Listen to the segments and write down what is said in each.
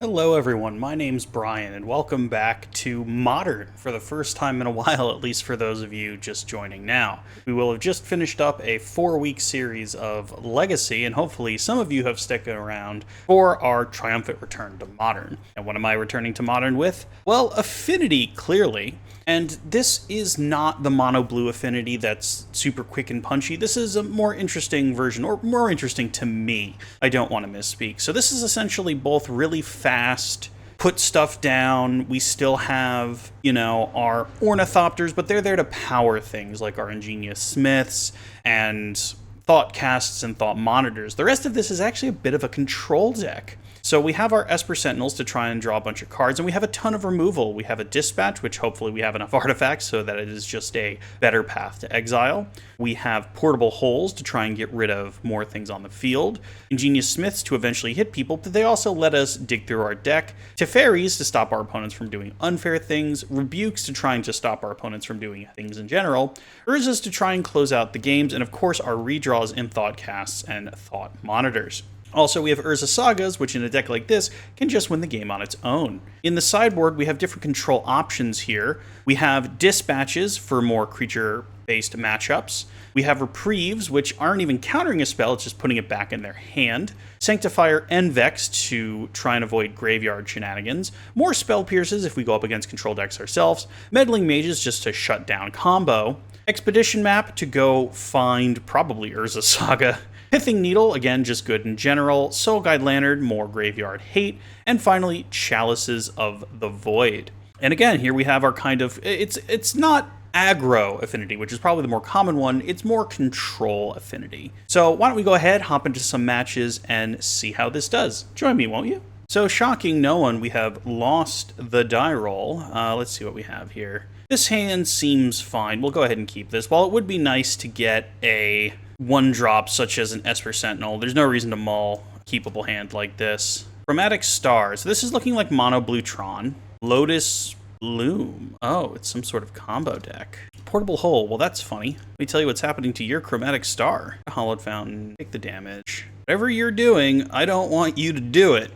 Hello everyone, my name's Brian and welcome back to Modern for the first time in a while, at least for those of you just joining now. We will have just finished up a 4-week series of Legacy and hopefully some of you have stuck around for our triumphant return to Modern. And what am I returning to Modern with? Well, Affinity, clearly. And this is not the mono blue affinity that's super quick and punchy. This is a more interesting version, or more interesting to me. I don't want to misspeak. So this is essentially both really fast, put stuff down. We still have, our ornithopters, but they're there to power things like our ingenious smiths and thought casts and thought monitors. The rest of this is actually a bit of a control deck. So we have our Esper Sentinels to try and draw a bunch of cards, and we have a ton of removal. We have a Dispatch, which hopefully we have enough artifacts so that it is just a better path to exile. We have Portable Holes to try and get rid of more things on the field. Ingenious Smiths to eventually hit people, but they also let us dig through our deck. Teferis to stop our opponents from doing unfair things. Rebukes to try and just stop our opponents from doing things in general. Urzas to try and close out the games, and of course our redraws in Thought Casts and Thought Monitors. Also, we have Urza Sagas, which in a deck like this can just win the game on its own. In the sideboard, we have different control options here. We have Dispatches for more creature-based matchups. We have Reprieves, which aren't even countering a spell, it's just putting it back in their hand. Sanctifier and Vex to try and avoid graveyard shenanigans. More Spell Pierces if we go up against control decks ourselves. Meddling Mages just to shut down combo. Expedition Map to go find probably Urza Saga. Pithing Needle, again, just good in general. Soul Guide Lantern, more graveyard hate. And finally, Chalices of the Void. And again, here we have our kind of, it's not aggro affinity, which is probably the more common one. It's more control affinity. So why don't we go ahead, hop into some matches, and see how this does. Join me, won't you? So shocking no one, we have lost the die roll. Let's see what we have here. This hand seems fine. We'll go ahead and keep this. While it would be nice to get a one drop such as an Esper Sentinel, there's no reason to mull a keepable hand like this. Chromatic Stars. This is looking like Mono Blue Tron. Lotus Bloom. Oh, it's some sort of combo deck. Portable Hole. Well, that's funny. Let me tell you what's happening to your Chromatic Star. Hollowed Fountain. Take the damage. Whatever you're doing, I don't want you to do it.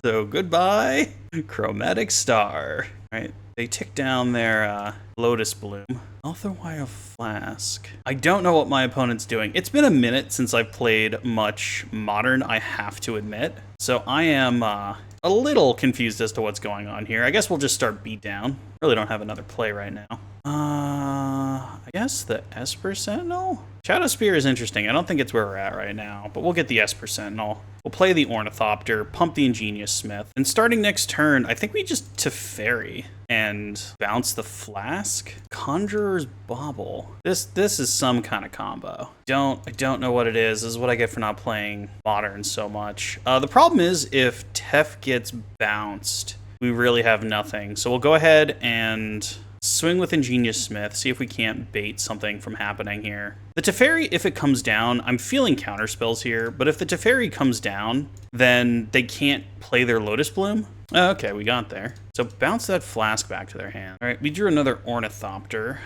So goodbye, Chromatic Star. All right. They tick down their Lotus Bloom. Otherwire Flask. I don't know what my opponent's doing. It's been a minute since I've played much Modern, I have to admit. So I am a little confused as to what's going on here. I guess we'll just start beat down. Really don't have another play right now. I guess the Esper Sentinel? Shadow Spear is interesting. I don't think it's where we're at right now, but we'll get the Esper Sentinel. We'll play the Ornithopter, pump the Ingenious Smith, and starting next turn, I think we just Teferi and bounce the Flask. Conjurer's Bauble. This is some kind of combo. I don't know what it is. This is what I get for not playing Modern so much. The problem is if Tef gets bounced, we really have nothing. So we'll go ahead and swing with Ingenious Smith, see if we can't bait something from happening here. The Teferi, if it comes down, I'm feeling counter spells here, but if the Teferi comes down, then they can't play their Lotus Bloom. Okay, we got there. So bounce that Flask back to their hand. All right, we drew another Ornithopter.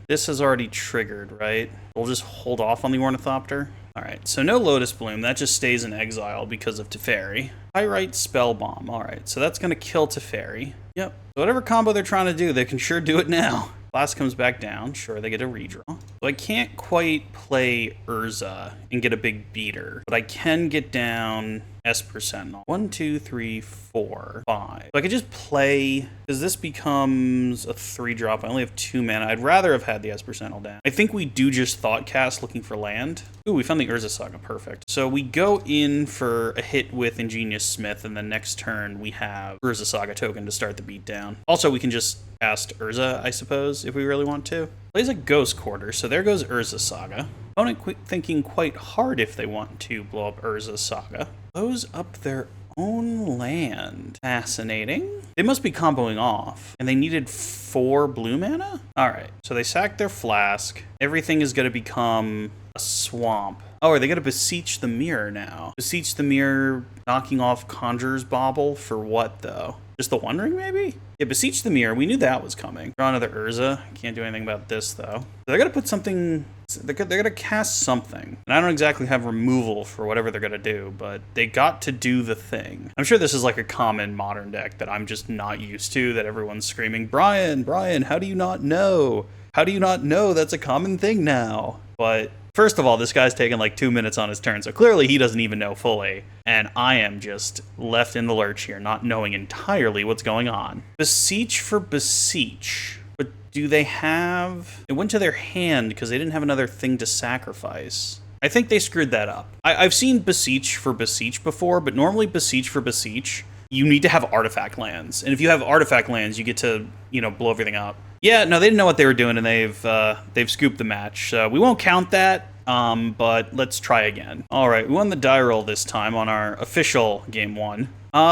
This has already triggered, right? We'll just hold off on the Ornithopter. All right, so no Lotus Bloom. That just stays in exile because of Teferi. Pyrite Spell Bomb. All right, so that's going to kill Teferi. Yep. So whatever combo they're trying to do, they can sure do it now. Flask comes back down. Sure, they get a redraw. So I can't quite play Urza and get a big beater, but I can get down Esper Sentinel. 1, 2, 3, 4, 5. So I could just play, because this becomes a 3-drop. I only have 2 mana. I'd rather have had the Esper Sentinel down. I think we do just Thought Cast looking for land. Ooh, we found the Urza Saga. Perfect. So we go in for a hit with Ingenious Smith, and then next turn we have Urza Saga token to start the beatdown. Also, we can just cast Urza, I suppose, if we really want to. Plays a Ghost Quarter, so there goes Urza Saga. Opponent thinking quite hard if they want to blow up Urza Saga. Blows up their own land. Fascinating. They must be comboing off, and they needed 4 blue mana? Alright, so they sacked their Flask. Everything is going to become a swamp. Oh, are they going to Beseech the Mirror now? Beseech the Mirror, knocking off Conjurer's Bauble for what, though? Just the One Ring, maybe? Yeah, Beseech the Mirror. We knew that was coming. Draw another Urza. Can't do anything about this, though. They're going to put something... They're going to cast something. And I don't exactly have removal for whatever they're going to do, but they got to do the thing. I'm sure this is like a common Modern deck that I'm just not used to, that everyone's screaming, Brian, how do you not know? How do you not know that's a common thing now? But... First of all, this guy's taken like 2 minutes on his turn, so clearly he doesn't even know fully. And I am just left in the lurch here, not knowing entirely what's going on. Beseech for Beseech. But do they have... It went to their hand because they didn't have another thing to sacrifice. I think they screwed that up. I've seen Beseech for Beseech before, but normally Beseech for Beseech, you need to have artifact lands. And if you have artifact lands, you get to, you know, blow everything up. Yeah, no, they didn't know what they were doing, and they've scooped the match. We won't count that, but let's try again. All right, we won the die roll this time on our official game 1.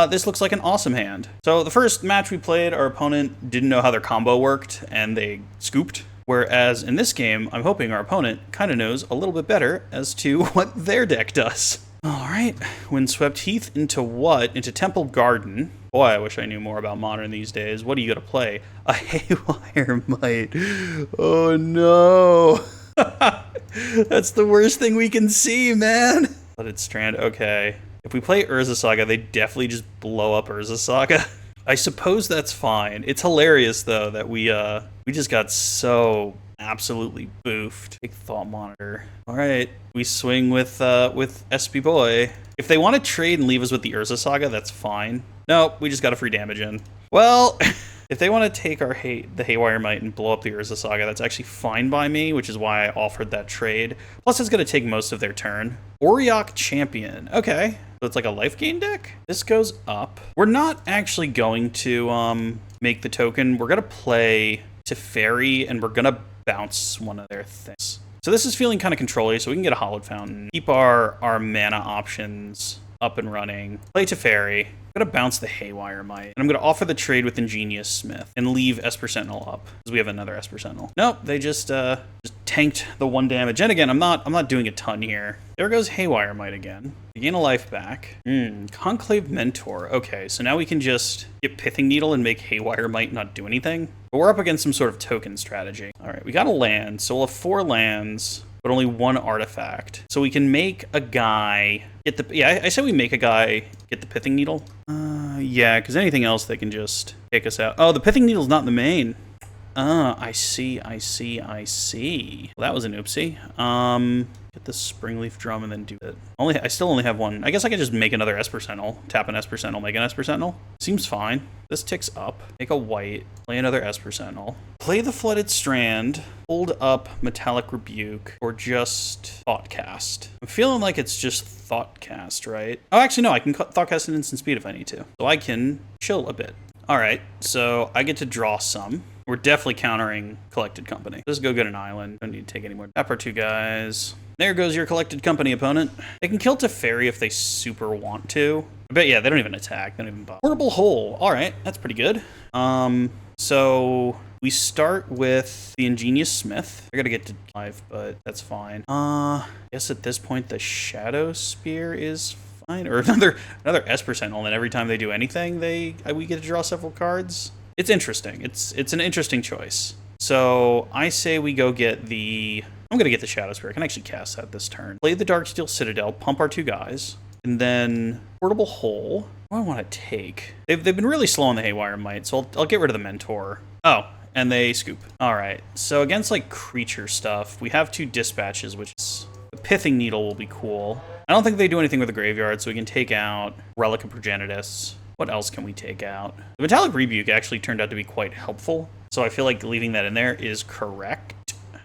This looks like an awesome hand. So the first match we played, our opponent didn't know how their combo worked, and they scooped. Whereas in this game, I'm hoping our opponent kind of knows a little bit better as to what their deck does. All right, Windswept Heath into what? Into Temple Garden. Boy, I wish I knew more about Modern these days. What are you going to play? A Haywire Might. Oh, no. That's the worst thing we can see, man. Flooded Strand. Okay. If we play Urza Saga, they definitely just blow up Urza Saga. I suppose that's fine. It's hilarious, though, that we just got so absolutely boofed. Big Thought Monitor. All right. We swing with SP Boy. If they want to trade and leave us with the Urza Saga, that's fine. No, we just got a free damage in. Well, if they want to take our the Haywire Might and blow up the Urza Saga, that's actually fine by me, which is why I offered that trade. Plus, it's going to take most of their turn. Auriok Champion. Okay. So it's like a life gain deck? This goes up. We're not actually going to make the token. We're going to play Teferi, and we're going to bounce one of their things. So this is feeling kind of control-y, so we can get a Hallowed Fountain. Keep our mana options up and running. Play Teferi. I'm going to bounce the Haywire Might. And I'm going to offer the trade with Ingenious Smith and leave Esper Sentinel up, because we have another Esper Sentinel. Nope, they just tanked the 1 damage. And again, I'm not doing a ton here. There goes Haywire Might again. We gain a life back. Conclave Mentor. Okay, so now we can just get Pithing Needle and make Haywire Might not do anything. But we're up against some sort of token strategy. All right, we got a land, so we'll have 4 lands, but only 1 artifact. So we can make a guy get the... Yeah, I said we make a guy get the Pithing Needle. Yeah, because anything else, they can just take us out. Oh, the Pithing Needle's not in the main. I see. Well, that was an oopsie. Get the Springleaf Drum and then do it. I still only have 1. I guess I could just make another Esper Sentinel. Tap an Esper Sentinel, make an Esper Sentinel. Seems fine. This ticks up. Make a white. Play another Esper Sentinel. Play the Flooded Strand. Hold up Metallic Rebuke. Or just Thoughtcast. I'm feeling like it's just Thoughtcast, right? Oh, actually, no. I can Thoughtcast at instant speed if I need to. So I can chill a bit. All right. So I get to draw some. We're definitely countering Collected Company. Just go get an island. Don't need to take any more. Tap our 2 guys. There goes your Collected Company opponent. They can kill Teferi if they super want to. I bet, yeah, they don't even attack. They don't even bother. Portable Hole. All right, that's pretty good. So we start with the Ingenious Smith. I gotta get to 5, but that's fine. I guess at this point the Shadow Spear is fine. Or another Esper Sentinel, and every time they do anything, we get to draw several cards. It's interesting. It's an interesting choice. So I say we go get the... I'm going to get the Shadow Spear. I can actually cast that this turn. Play the Darksteel Citadel, pump our 2 guys, and then Portable Hole. What do I want to take? They've been really slow on the Haywire Might, so I'll get rid of the Mentor. Oh, and they scoop. All right. So against like creature stuff, we have 2 dispatches, which is... The Pithing Needle will be cool. I don't think they do anything with the graveyard, so we can take out Relic of Progenitus. What else can we take out? The Metallic Rebuke actually turned out to be quite helpful, so I feel like leaving that in there is correct.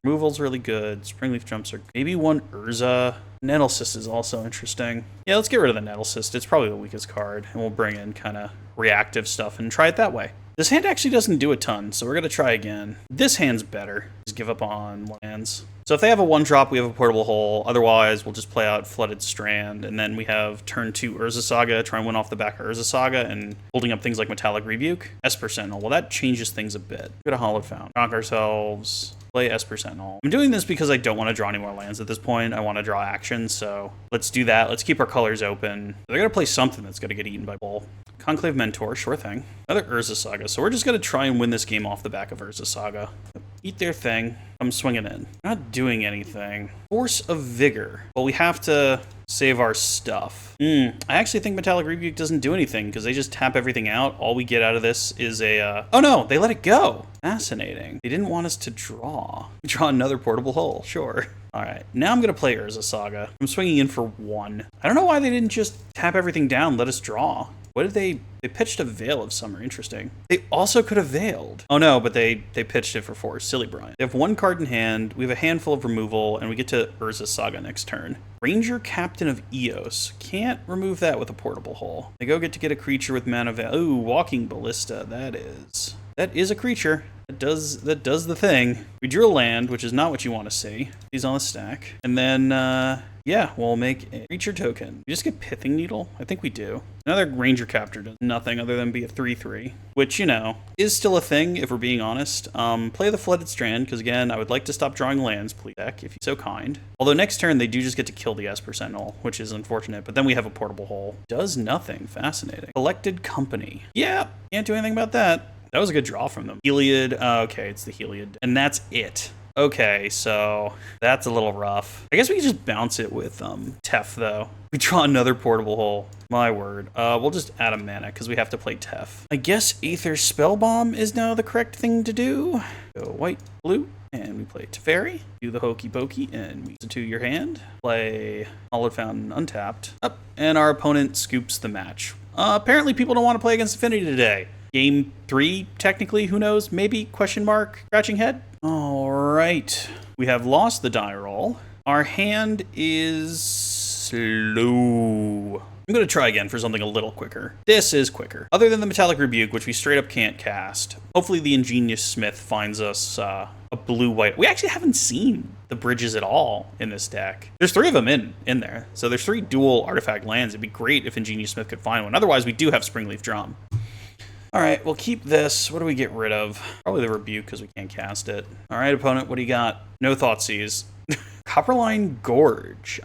Removal's really good. Springleaf Jumps are... Maybe 1 Urza. Nettlecyst is also interesting. Yeah, let's get rid of the Nettlecyst. It's probably the weakest card, and we'll bring in kind of reactive stuff and try it that way. This hand actually doesn't do a ton, so we're going to try again. This hand's better. Just give up on lands. So if they have a 1-drop, we have a Portable Hole. Otherwise, we'll just play out Flooded Strand, and then we have turn 2 Urza Saga, try and win off the back of Urza Saga, and holding up things like Metallic Rebuke. Esper Sentinel. Well, that changes things a bit. Get a Hallowed Fountain. Knock ourselves... play Esper Sentinel. I'm doing this because I don't want to draw any more lands at this point. I want to draw action, so let's do that. Let's keep our colors open. They're going to play something that's going to get eaten by Bull. Conclave Mentor, sure thing. Another Urza Saga, so we're just going to try and win this game off the back of Urza Saga. Eat their thing. I'm swinging in. Not doing anything. Force of Vigor. Well, we have to save our stuff. I actually think Metallic Rebuke doesn't do anything because they just tap everything out. All we get out of this is a... Oh no, they let it go. Fascinating. They didn't want us to draw. Draw another portable hole, sure. All right, now I'm going to play Urza Saga. I'm swinging in for 1. I don't know why they didn't just tap everything down, let us draw. What did they pitched a Veil of Summer. Interesting. They also could have Veiled. Oh no, but they pitched it for 4. Silly Brian. They have 1 card in hand. We have a handful of removal, and we get to Urza Saga next turn. Ranger Captain of Eos. Can't remove that with a portable hole. They get to get a creature with mana Veil. Ooh, Walking Ballista. That is a creature. That does the thing. We drew a land, which is not what you want to see. He's on the stack. And then, yeah, we'll make a creature token. We just get Pithing Needle? I think we do. Another Ranger Captor does nothing other than be a 3/3, which, you know, is still a thing if we're being honest. Play the Flooded Strand, because again, I would like to stop drawing lands, please, deck, if you're so kind. Although next turn, they do just get to kill the Esper Sentinel, which is unfortunate, but then we have a portable hole. Does nothing. Fascinating. Collected Company. Yeah, can't do anything about that. That was a good draw from them. Heliod. Okay, it's the Heliod. And that's it. Okay, so that's a little rough. I guess we can just bounce it with Tef, though. We draw another portable hole. My word. We'll just add a mana, because we have to play Tef. I guess Aether Spellbomb is now the correct thing to do. Go white, blue, and we play Teferi. Do the Hokey Pokey, and we substitute your hand. Play Hallowed Fountain untapped. Up, and our opponent scoops the match. Apparently people don't want to play against Affinity today. Game 3, technically, who knows? Maybe, question mark, scratching head? All right, we have lost the die roll. Our hand is slow. I'm going to try again for something a little quicker. This is quicker. Other than the Metallic Rebuke, which we straight up can't cast. Hopefully the Ingenious Smith finds us a blue-white. We actually haven't seen the bridges at all in this deck. There's 3 of them in there. So there's 3 dual artifact lands. It'd be great if Ingenious Smith could find one. Otherwise, we do have Springleaf Drum. All right, we'll keep this. What do we get rid of? Probably the Rebuke because we can't cast it. All right, opponent, what do you got? No Thoughtseize. Copperline Gorge.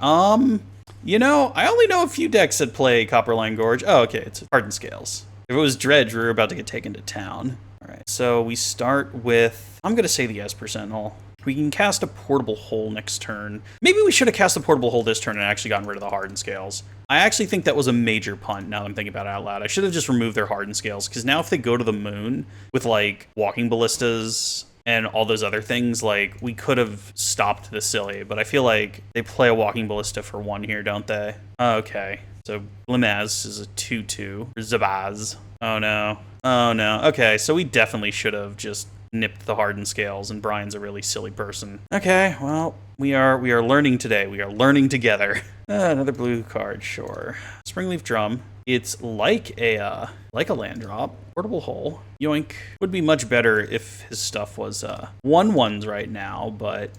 You know, I only know a few decks that play Copperline Gorge. Oh, okay, it's Hardened Scales. If it was Dredge, we were about to get taken to town. All right, so we start with, I'm going to say the Esper Sentinel. We can cast a portable hole next turn. Maybe we should have cast a portable hole this turn and actually gotten rid of the Hardened Scales. I actually think that was a major punt now that I'm thinking about it out loud. I should have just removed their Hardened Scales, because now if they go to the moon with, like, Walking Ballistas and all those other things, like, we could have stopped the silly, but I feel like they play a Walking Ballista for 1 here, don't they? Okay, so Blimaz is a 2/2. Zabaz. Oh no. Oh no. Okay, so we definitely should have just nipped the Hardened Scales, and Brian's a really silly person. Okay, well, we are learning today. We are learning together. Another blue card, sure. Springleaf Drum. It's like a land drop. Portable hole. Yoink. Would be much better if his stuff was 1/1s right now, but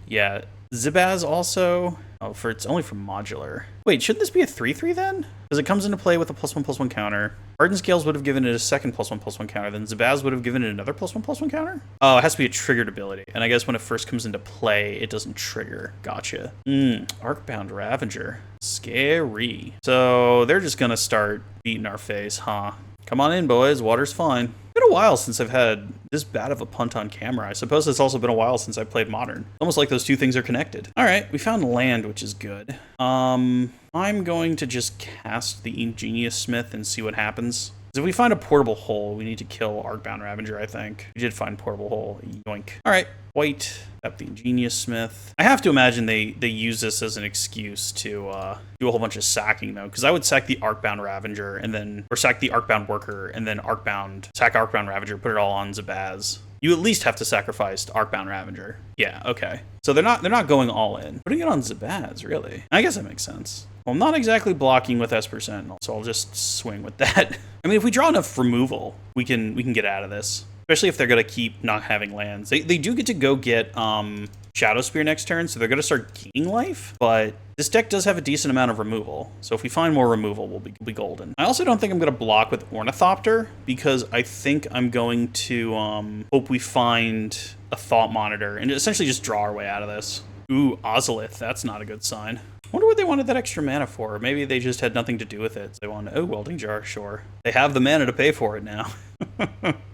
yeah. Zibaz also. Oh, it's only for modular. Wait, shouldn't this be a 3/3 then? Because it comes into play with a +1/+1 counter. Hardened Scales would have given it a second +1/+1 counter. Then Zibaz would have given it another +1/+1 counter? Oh, it has to be a triggered ability. And I guess when it first comes into play, it doesn't trigger. Gotcha. Arcbound Ravager. Scary. So they're just going to start beating our face, huh? Come on in, boys. Water's fine. It's been a while since I've had this bad of a punt on camera. I suppose it's also been a while since I played Modern. Almost like those two things are connected. All right, we found land, which is good. I'm going to just cast the Ingenious Smith and see what happens. If we find a portable hole, we need to kill Arcbound Ravager, I think. We did find portable hole. Yoink. All right, white. Up the Ingenious Smith. I have to imagine they use this as an excuse to do a whole bunch of sacking, though, because I would sack the Arcbound Ravager and then, or sack the Arcbound Worker and then sack Arcbound Ravager, put it all on Zabaz. You at least have to sacrifice Arcbound Ravager. Yeah, okay. So they're not going all in. Putting it on Zabaz, really? I guess that makes sense. Well, I'm not exactly blocking with Esper Sentinel, so I'll just swing with that. I mean, if we draw enough removal, we can get out of this. Especially if they're going to keep not having lands. They do get to go get Shadow Spear next turn, so they're going to start gaining life, but this deck does have a decent amount of removal, so if we find more removal, we'll be golden. I also don't think I'm going to block with Ornithopter, because I think I'm going to hope we find a Thought Monitor and essentially just draw our way out of this. Ooh, Ozolith, that's not a good sign. I wonder what they wanted that extra mana for. Maybe they just had nothing to do with it. So they wanted, oh, Welding Jar, sure. They have the mana to pay for it now.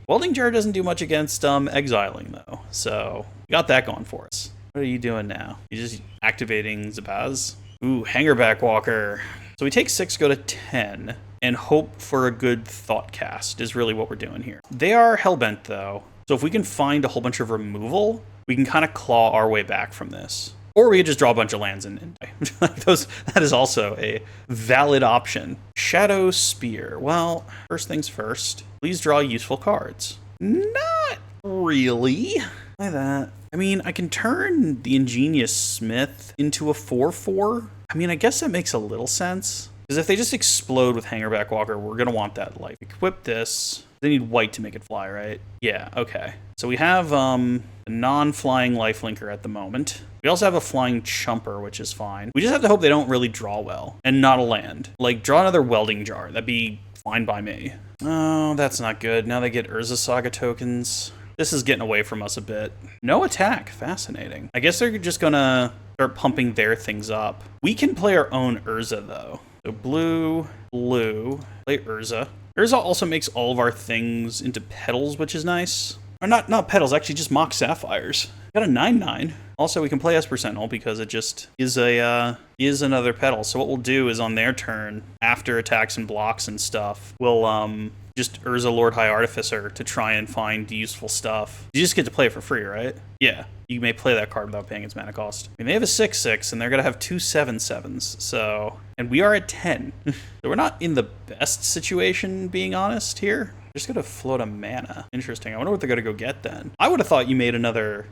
Welding Jar doesn't do much against exiling, though. So we got that going for us. What are you doing now? You just activating Zabaz? Ooh, Hangerback Walker. So we take 6, go to 10, and hope for a good Thought Cast is really what we're doing here. They are Hellbent, though. So if we can find a whole bunch of removal, we can kind of claw our way back from this. Or we could just draw a bunch of lands and die. That is also a valid option. Shadow Spear. Well, first things first. Please draw useful cards. Not really. Like that. I mean, I can turn the Ingenious Smith into a 4/4. I mean, I guess that makes a little sense. Because if they just explode with Hangerback Walker, we're going to want that life. Equip this. They need white to make it fly, right? Yeah, okay. So we have a non-flying lifelinker at the moment. We also have a flying chumper, which is fine. We just have to hope they don't really draw well and not a land. Like, draw another Welding Jar. That'd be fine by me. Oh, that's not good. Now they get Urza Saga tokens. This is getting away from us a bit. No attack. Fascinating. I guess they're just gonna start pumping their things up. We can play our own Urza, though. So blue, play Urza. Urza also makes all of our things into petals, which is nice. Or not petals, actually just mock sapphires. Got a 9/9. Also, we can play Esper Sentinel because it just is another petal. So what we'll do is on their turn, after attacks and blocks and stuff, we'll just Urza Lord High Artificer to try and find useful stuff. You just get to play it for free, right? Yeah, you may play that card without paying its mana cost. I mean, they have a 6/6, and they're gonna have 2 7/7s. So, and we are at 10. So we're not in the best situation, being honest here. Just gonna float a mana. Interesting. I wonder what they're gonna go get then. I would have thought you made another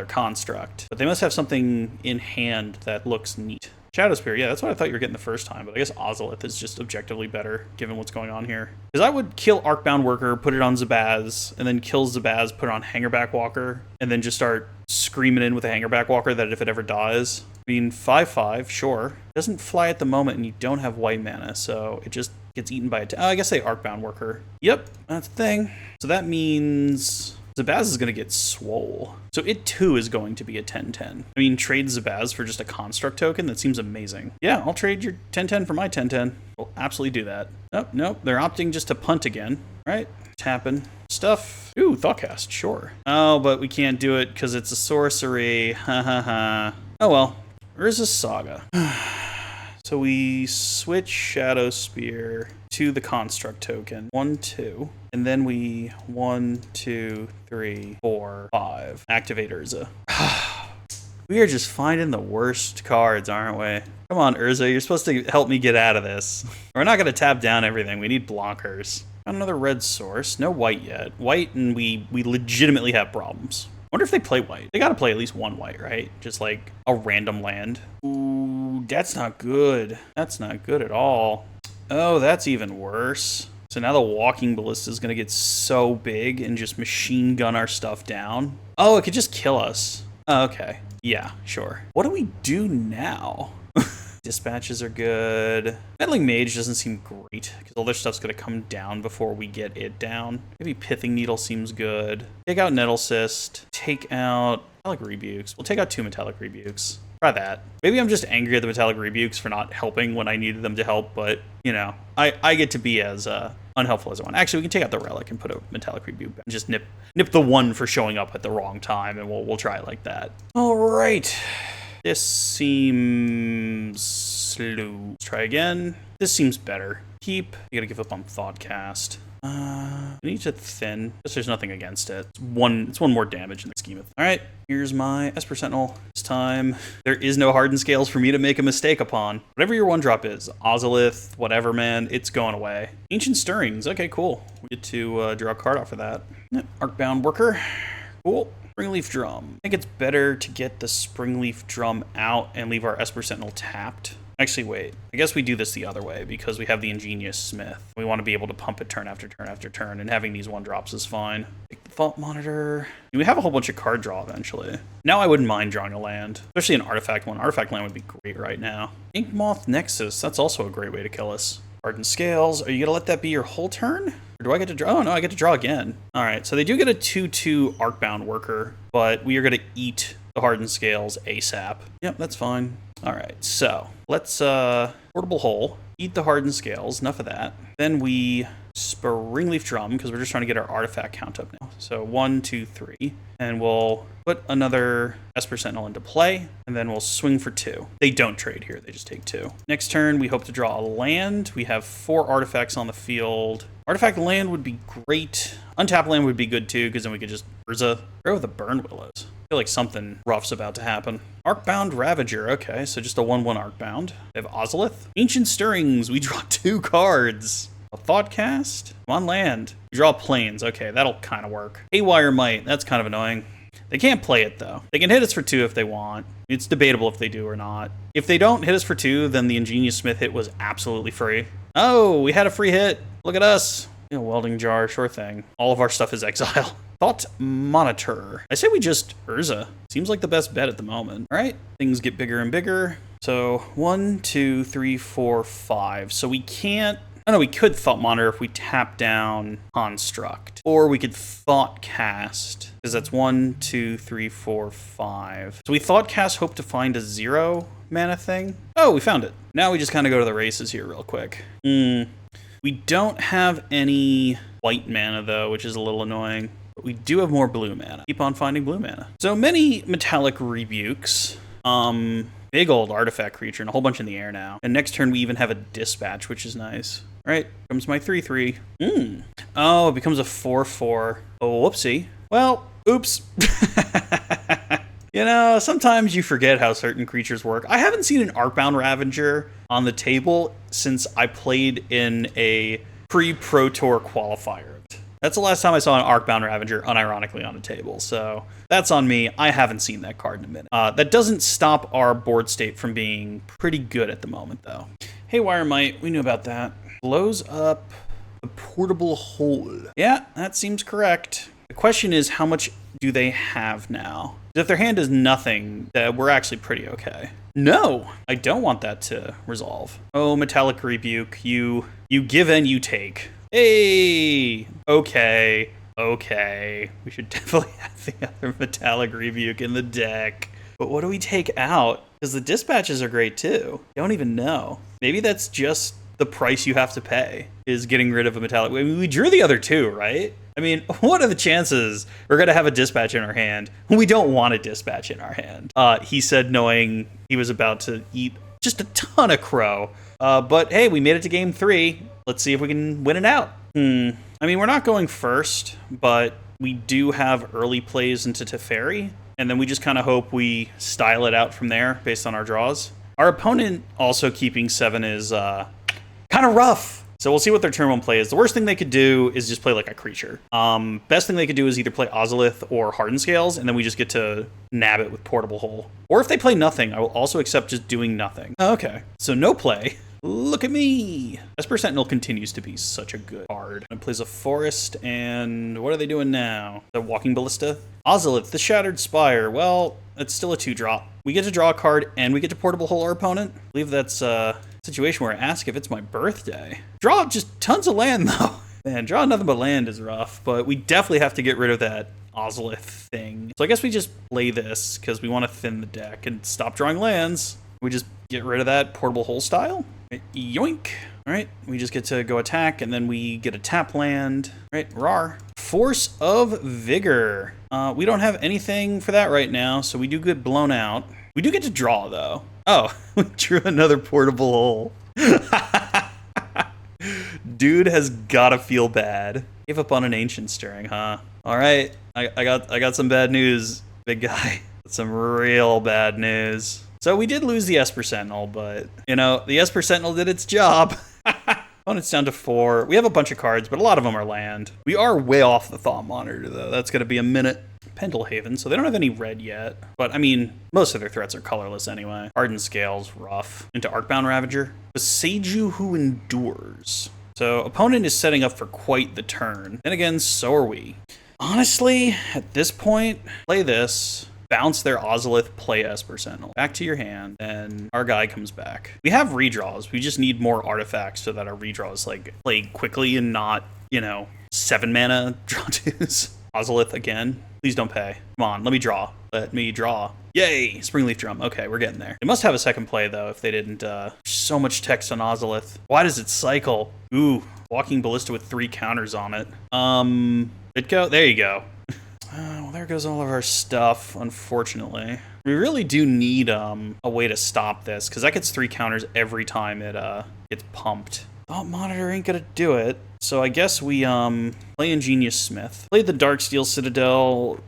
construct, but they must have something in hand that looks neat. Shadow Spear, yeah, that's what I thought you were getting the first time, but I guess Ozolith is just objectively better, given what's going on here. Because I would kill Arcbound Worker, put it on Zabaz, and then kill Zabaz, put it on Hangerback Walker, and then just start screaming in with a Hangerback Walker that if it ever dies. I mean, 5/5, sure. It doesn't fly at the moment, and you don't have white mana, so it just gets eaten by a... Oh, I guess they Arcbound Worker. Yep, that's the thing. So that means... Zabaz is going to get swole. So it too is going to be a 10/10. I mean, trade Zabaz for just a construct token? That seems amazing. Yeah, I'll trade your 10/10 for my 10/10. We'll absolutely do that. Oh, nope, they're opting just to punt again. Right? Tapping. Stuff. Ooh, Thoughtcast, sure. Oh, but we can't do it because it's a sorcery. Ha ha ha. Oh well. Urza Saga. So we switch Shadow Spear to the construct token. 1, 2. And then we 1, 2, 3, 4, 5. Activate Urza. We are just finding the worst cards, aren't we? Come on, Urza, you're supposed to help me get out of this. We're not going to tap down everything. We need blockers. Got another red source. No white yet. White, and we legitimately have problems. Wonder if they play white. They got to play at least one white, right? Just like a random land. Ooh, that's not good. That's not good at all. Oh, that's even worse. So now the Walking Ballista is going to get so big and just machine gun our stuff down. Oh, it could just kill us. Oh, okay. Yeah, sure. What do we do now? Dispatches are good. Meddling Mage doesn't seem great because all their stuff's going to come down before we get it down. Maybe Pithing Needle seems good. Take out Nettle Cyst. Take out Metallic Rebukes. We'll take out 2 Metallic Rebukes. Try that. Maybe I'm just angry at the Metallic Rebukes for not helping when I needed them to help, but, you know, I get to be as unhelpful as I want. Actually, we can take out the Relic and put a Metallic Rebuke back and just nip the one for showing up at the wrong time, and we'll try it like that. All right. This seems slow. Let's try again. This seems better. Keep. You gotta give up on Thoughtcast. I need to thin. Guess there's nothing against it. It's one more damage in the scheme of. All right, here's my Esper Sentinel. This time, there is no hardened scales for me to make a mistake upon. Whatever your 1-drop is, Ozolith, whatever, man, it's going away. Ancient Stirrings. Okay, cool. We get to draw a card off of that. Yep. Arcbound Worker. Cool. Springleaf Drum. I think it's better to get the Springleaf Drum out and leave our Esper Sentinel tapped. Actually, wait. I guess we do this the other way because we have the Ingenious Smith. We want to be able to pump it turn after turn after turn, and having these 1-drops is fine. Take the Thought Monitor. We have a whole bunch of card draw eventually. Now I wouldn't mind drawing a land, especially an artifact one. Artifact land would be great right now. Ink Moth Nexus, that's also a great way to kill us. Hardened Scales, are you gonna let that be your whole turn? Or do I get to draw? Oh no, I get to draw again. All right, so they do get a 2/2 Arcbound Worker, but we are gonna eat the Hardened Scales ASAP. Yep, that's fine. All right, so let's Portable Hole, eat the Hardened Scales, enough of that. Then we Springleaf Drum, because we're just trying to get our artifact count up now. So 1, 2, 3, and we'll put another Esper Sentinel into play, and then we'll swing for 2. They don't trade here, they just take 2. Next turn, we hope to draw a land. We have 4 artifacts on the field. Artifact land would be great. Untap land would be good too, because then we could just Urza. Go with the Burn Willows. I feel like something rough's about to happen. Arcbound Ravager, okay, so just a 1/1 Arcbound. We have Ozolith. Ancient Stirrings, we draw 2 cards. A Thoughtcast? Come on, land. We draw Plains, okay, that'll kind of work. Haywire Might, that's kind of annoying. They can't play it though. They can hit us for 2 if they want. It's debatable if they do or not. If they don't hit us for 2, then the Ingenious Smith hit was absolutely free. Oh, we had a free hit. Look at us. You know, Welding Jar, sure thing. All of our stuff is exile. Thought Monitor. I say we just Urza. Seems like the best bet at the moment. All right, things get bigger and bigger. So 1, 2, 3, 4, 5. So we can't. Oh no, we could Thought Monitor if we tap down Construct. Or we could Thought Cast, because that's 1, 2, 3, 4, 5. So we Thought Cast, hope to find a 0 mana thing. Oh, we found it. Now we just kind of go to the races here real quick. We don't have any white mana though, which is a little annoying. But we do have more blue mana. Keep on finding blue mana. So many Metallic Rebukes. Big old artifact creature and a whole bunch in the air now. And next turn we even have a Dispatch, which is nice. All right, comes my 3/3. Oh, it becomes a 4/4. Oh, whoopsie. Well, oops. You know, sometimes you forget how certain creatures work. I haven't seen an Arcbound Ravager on the table since I played in a pre-Pro Tour qualifier. That's the last time I saw an Arcbound Ravager unironically on a table, so that's on me. I haven't seen that card in a minute. That doesn't stop our board state from being pretty good at the moment, though. Haywire Might, we knew about that. Blows up a Portable Hole. Yeah, that seems correct. The question is, how much do they have now? If their hand is nothing, we're actually pretty okay. No, I don't want that to resolve. Oh, Metallic Rebuke, you give and you take. Hey, okay. We should definitely have the other Metallic Rebuke in the deck. But what do we take out? Because the dispatches are great too. I don't even know. Maybe that's just the price you have to pay, is getting rid of a Metallic. I mean, we drew the other 2, right? I mean, what are the chances we're going to have a dispatch in our hand when we don't want a dispatch in our hand? He said, knowing he was about to eat just a ton of crow. But hey, we made it to game 3. Let's see if we can win it out. I mean, we're not going first, but we do have early plays into Teferi, and then we just kind of hope we style it out from there based on our draws. Our opponent also keeping 7 is kind of rough. So we'll see what their turn 1 play is. The worst thing they could do is just play like a creature. Best thing they could do is either play Ozolith or Hardened Scales, and then we just get to nab it with Portable Hole. Or if they play nothing, I will also accept just doing nothing. Okay, so no play. Look at me. Esper Sentinel continues to be such a good card. It plays a Forest, and what are they doing now? The Walking Ballista? Ozolith, the Shattered Spire. Well, it's still a 2-drop. We get to draw a card, and we get to Portable Hole our opponent. I believe that's a situation where I ask if it's my birthday. Draw just tons of land, though. Man, draw nothing but land is rough, but we definitely have to get rid of that Ozolith thing. So I guess we just play this, because we want to thin the deck and stop drawing lands. We just get rid of that Portable Hole style. Right, yoink. All right, we just get to go attack, and then we get a tap land. All right, rawr. Force of Vigor. We don't have anything for that right now, so we do get blown out. We do get to draw, though. Oh, we drew another Portable Hole. Dude has gotta feel bad. Gave up on an Ancient Stirring, huh? All right, I got some bad news, big guy. Some real bad news. So we did lose the Esper Sentinel, but, you know, the Esper Sentinel did its job. Opponent's down to 4. We have a bunch of cards, but a lot of them are land. We are way off the Thought Monitor, though. That's going to be a minute. Pendlehaven, so they don't have any red yet. But, I mean, most of their threats are colorless anyway. Hardened Scales, rough. Into Arcbound Ravager. Seiju Who Endures. So, opponent is setting up for quite the turn. Then again, so are we. Honestly, at this point, play this, bounce their Ozolith, play Esper Sentinel. Back to your hand, and our guy comes back. We have redraws. We just need more artifacts so that our redraws like play quickly and not, 7 mana draw 2s. Ozolith again. Please don't pay. Come on, let me draw. Let me draw. Yay! Springleaf Drum. Okay, we're getting there. They must have a second play, though, if they didn't. So much text on Ozolith. Why does it cycle? Ooh, Walking Ballista with 3 counters on it. It go? There you go. Well, there goes all of our stuff, unfortunately. We really do need a way to stop this, because that gets 3 counters every time it gets pumped. Thought Monitor ain't gonna do it, so I guess we play Ingenious Smith. Play the Darksteel Citadel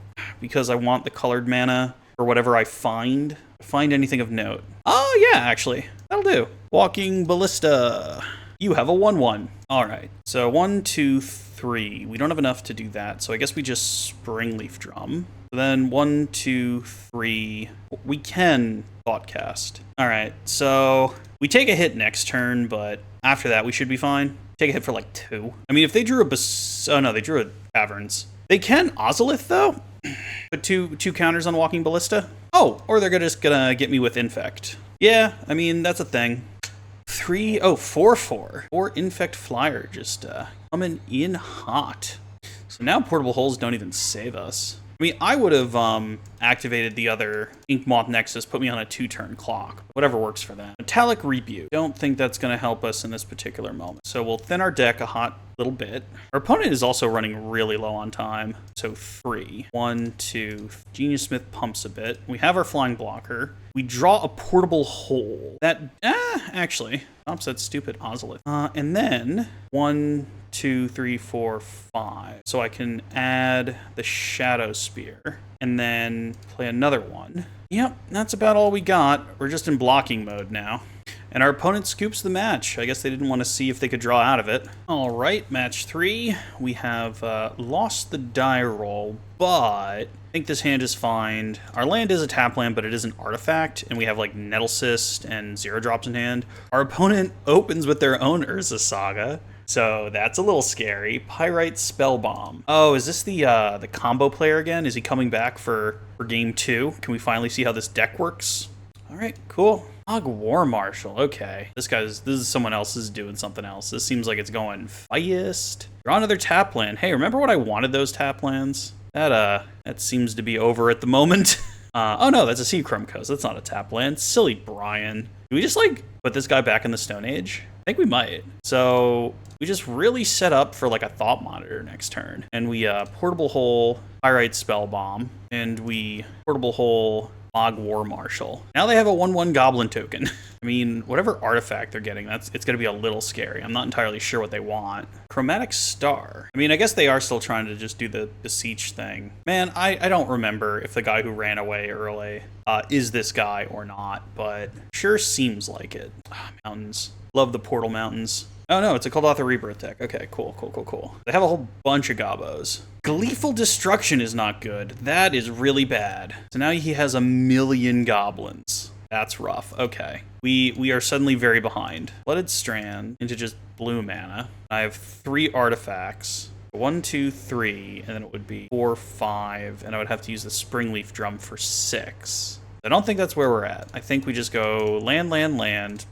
because I want the colored mana or whatever I find. Find anything of note. Oh yeah, actually, that'll do. Walking Ballista. You have a 1/1. All right, so 1, 2, 3. We don't have enough to do that, so I guess we just Springleaf Drum. Then 1, 2, 3. We can Thoughtcast. All right, so we take a hit next turn, but after that we should be fine. Take a hit for like 2. I mean, if they drew oh no, they drew a Caverns. They can Ozolith though. Put two counters on Walking Ballista. Oh, or they're just gonna get me with Infect. Yeah, I mean that's a thing. 4/4. 4 Infect Flyer just coming in hot. So now Portable Holes don't even save us. I mean, I would have activated the other Inkmoth Nexus, put me on a 2-turn clock. Whatever works for them. Metallic Rebuke. Don't think that's going to help us in this particular moment. So we'll thin our deck a hot little bit. Our opponent is also running really low on time. So 3. 1, 2. Genius Smith pumps a bit. We have our Flying Blocker. We draw a Portable Hole. That, actually, oops, that's stupid Ozolith. And then 1, 2, 3, 4, 5. So I can add the Shadow Spear and then play another one. Yep, that's about all we got. We're just in blocking mode now. And our opponent scoops the match. I guess they didn't want to see if they could draw out of it. All right, match 3. We have lost the die roll, but I think this hand is fine. Our land is a tap land, but it is an artifact, and we have like Nettle Cyst and 0 drops in hand. Our opponent opens with their own Urza Saga, so that's a little scary. Pyrite Spellbomb. Oh, is this the combo player again? Is he coming back for game 2? Can we finally see how this deck works? All right, cool. War Marshal. Okay, this is someone else's doing something else. This seems like it's going fast. Draw another tap land. Hey, remember what I wanted those tap lands? That seems to be over at the moment. Oh no, that's a Seachrome Coast. That's not a tap land. Silly Brian. Do we just like put this guy back in the Stone Age? I think we might. So we just really set up for like a Thought Monitor next turn. And we Portable Hole, Pyrite Spellbomb, and we Portable Hole, War Marshal. Now they have a 1/1 Goblin token. I mean, whatever artifact they're getting, it's going to be a little scary. I'm not entirely sure what they want. Chromatic Star. I mean, I guess they are still trying to just do the Beseech thing. Man, I don't remember if the guy who ran away early is this guy or not, but sure seems like it. Mountains. Love the Portal Mountains. Oh no, it's a Kuldotha Rebirth deck. Okay, cool. They have a whole bunch of Gobos. Gleeful Destruction is not good. That is really bad. So now he has 1,000,000 goblins. That's rough. Okay. We are suddenly very behind. Flooded Strand into just blue mana. I have 3 artifacts. 1, 2, 3, and then it would be 4, 5, and I would have to use the Springleaf Drum for 6. I don't think that's where we're at. I think we just go land,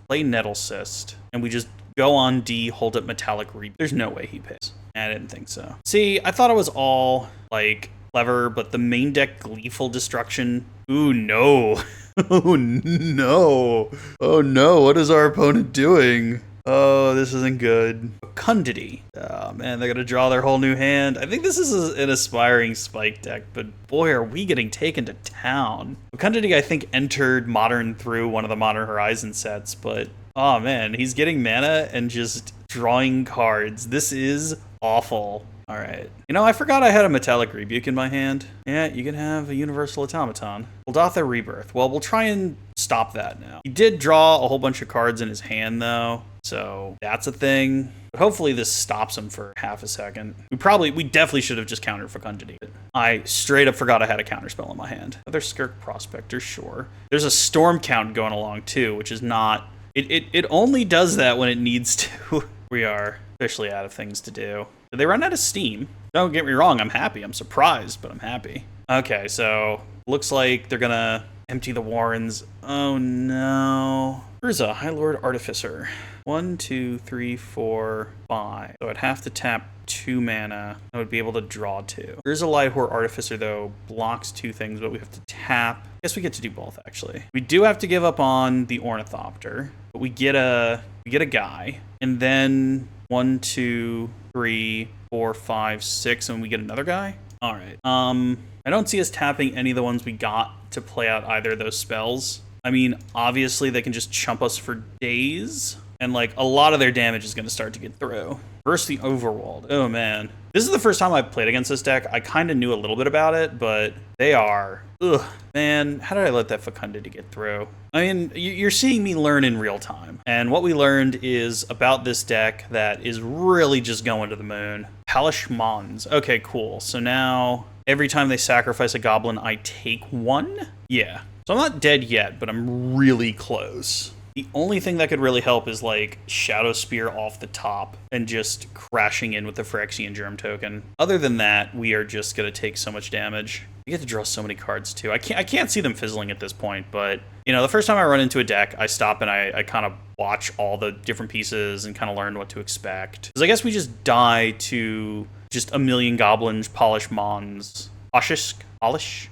play Nettle Cyst, and we just go on D, hold up Metallic Reap. There's no way he pays. I didn't think so. See, I thought it was all, like, clever, but the main deck Gleeful Destruction... Ooh, no. Oh, no. Oh, no. What is our opponent doing? Oh, this isn't good. Fecundity. Oh, man, they're going to draw their whole new hand. I think this is an aspiring Spike deck, but boy, are we getting taken to town. Fecundity, I think, entered Modern through one of the Modern Horizon sets, but... Oh man, he's getting mana and just drawing cards. This is awful. All right. You know, I forgot I had a Metallic Rebuke in my hand. Yeah, you can have a Universal Automaton. Kuldotha Rebirth. Well, we'll try and stop that now. He did draw a whole bunch of cards in his hand, though, so that's a thing. But hopefully this stops him for half a second. We definitely should have just countered Fecundity. I straight up forgot I had a counterspell in my hand. Other Skirk Prospector, sure. There's a Storm Count going along, too, which is not... It only does that when it needs to. We are officially out of things to do. Did they run out of steam? Don't get me wrong, I'm happy. I'm surprised, but I'm happy. Okay, so looks like they're gonna empty the Warrens. Oh no. Urza, High Lord Artificer. 1, 2, 3, 4, 5. So I'd have to tap 2 mana. I would be able to draw 2. Urza Lighthor Artificer, though, blocks 2 things, but we have to tap. I guess we get to do both, actually. We do have to give up on the Ornithopter, but we get a guy, and then 1, 2, 3, 4, 5, 6, and we get another guy. All right. I don't see us tapping any of the ones we got to play out either of those spells. I mean, obviously they can just chump us for days, and like a lot of their damage is going to start to get through. Versus the Overworld. Oh man. This is the first time I've played against this deck. I kind of knew a little bit about it, but they are... Ugh. Man, how did I let that Fecundity get through? I mean, you're seeing me learn in real time. And what we learned is about this deck that is really just going to the moon. Palish Mons. Okay, cool. So now, every time they sacrifice a Goblin, I take 1? Yeah. So I'm not dead yet, but I'm really close. The only thing that could really help is like Shadow Spear off the top and just crashing in with the Phyrexian Germ token. Other than that, we are just going to take so much damage. You get to draw so many cards too. I can't see them fizzling at this point, but you know, the first time I run into a deck, I stop and I kind of watch all the different pieces and kind of learn what to expect. Because I guess we just die to just a million goblins, Polish Mons, Packish,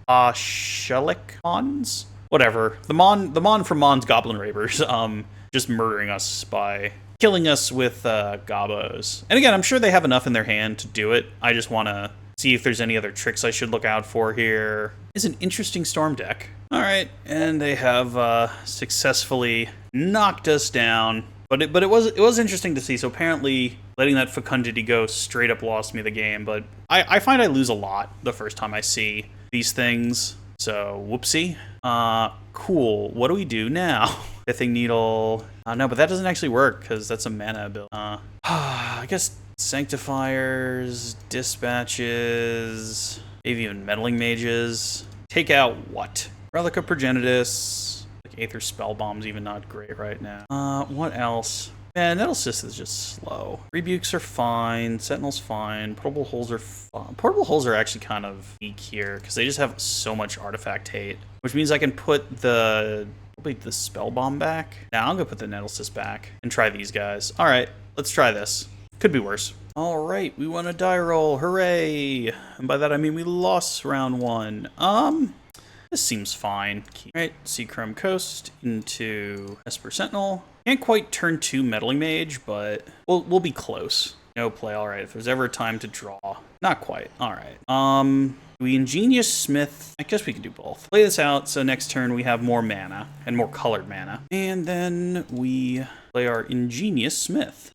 Shelik Mons? Whatever. The Mon from Mon's Goblin Ravers, just murdering us by killing us with Gobos. And again, I'm sure they have enough in their hand to do it. I just want to see if there's any other tricks I should look out for here. It's an interesting Storm deck. All right, and they have successfully knocked us down. But it was interesting to see. So apparently, letting that Fecundity go straight up lost me the game. But I find I lose a lot the first time I see these things. So, whoopsie. Cool. What do we do now? Pithing Needle. No, but that doesn't actually work because that's a mana ability. I guess Sanctifiers, Dispatches, maybe even Meddling Mages. Take out what? Relic of Progenitus. Like Aether Spellbomb's even not great right now. What else? Man, Nettle Cyst is just slow. Rebukes are fine. Sentinel's fine. Portable Holes are fine. Portable Holes are actually kind of weak here because they just have so much artifact hate, which means I can put probably the Spell Bomb back. Now I'm going to put the Nettle Cyst back and try these guys. All right, let's try this. Could be worse. All right, we won a die roll. Hooray. And by that, I mean we lost round 1. This seems fine. All right, Seachrome Coast into Esper Sentinel. Can't quite turn 2 Meddling Mage, but we'll be close. No play, all right. If there's ever time to draw. Not quite, all right. We Ingenious Smith. I guess we can do both. Play this out, so next turn we have more mana, and more colored mana. And then we play our Ingenious Smith.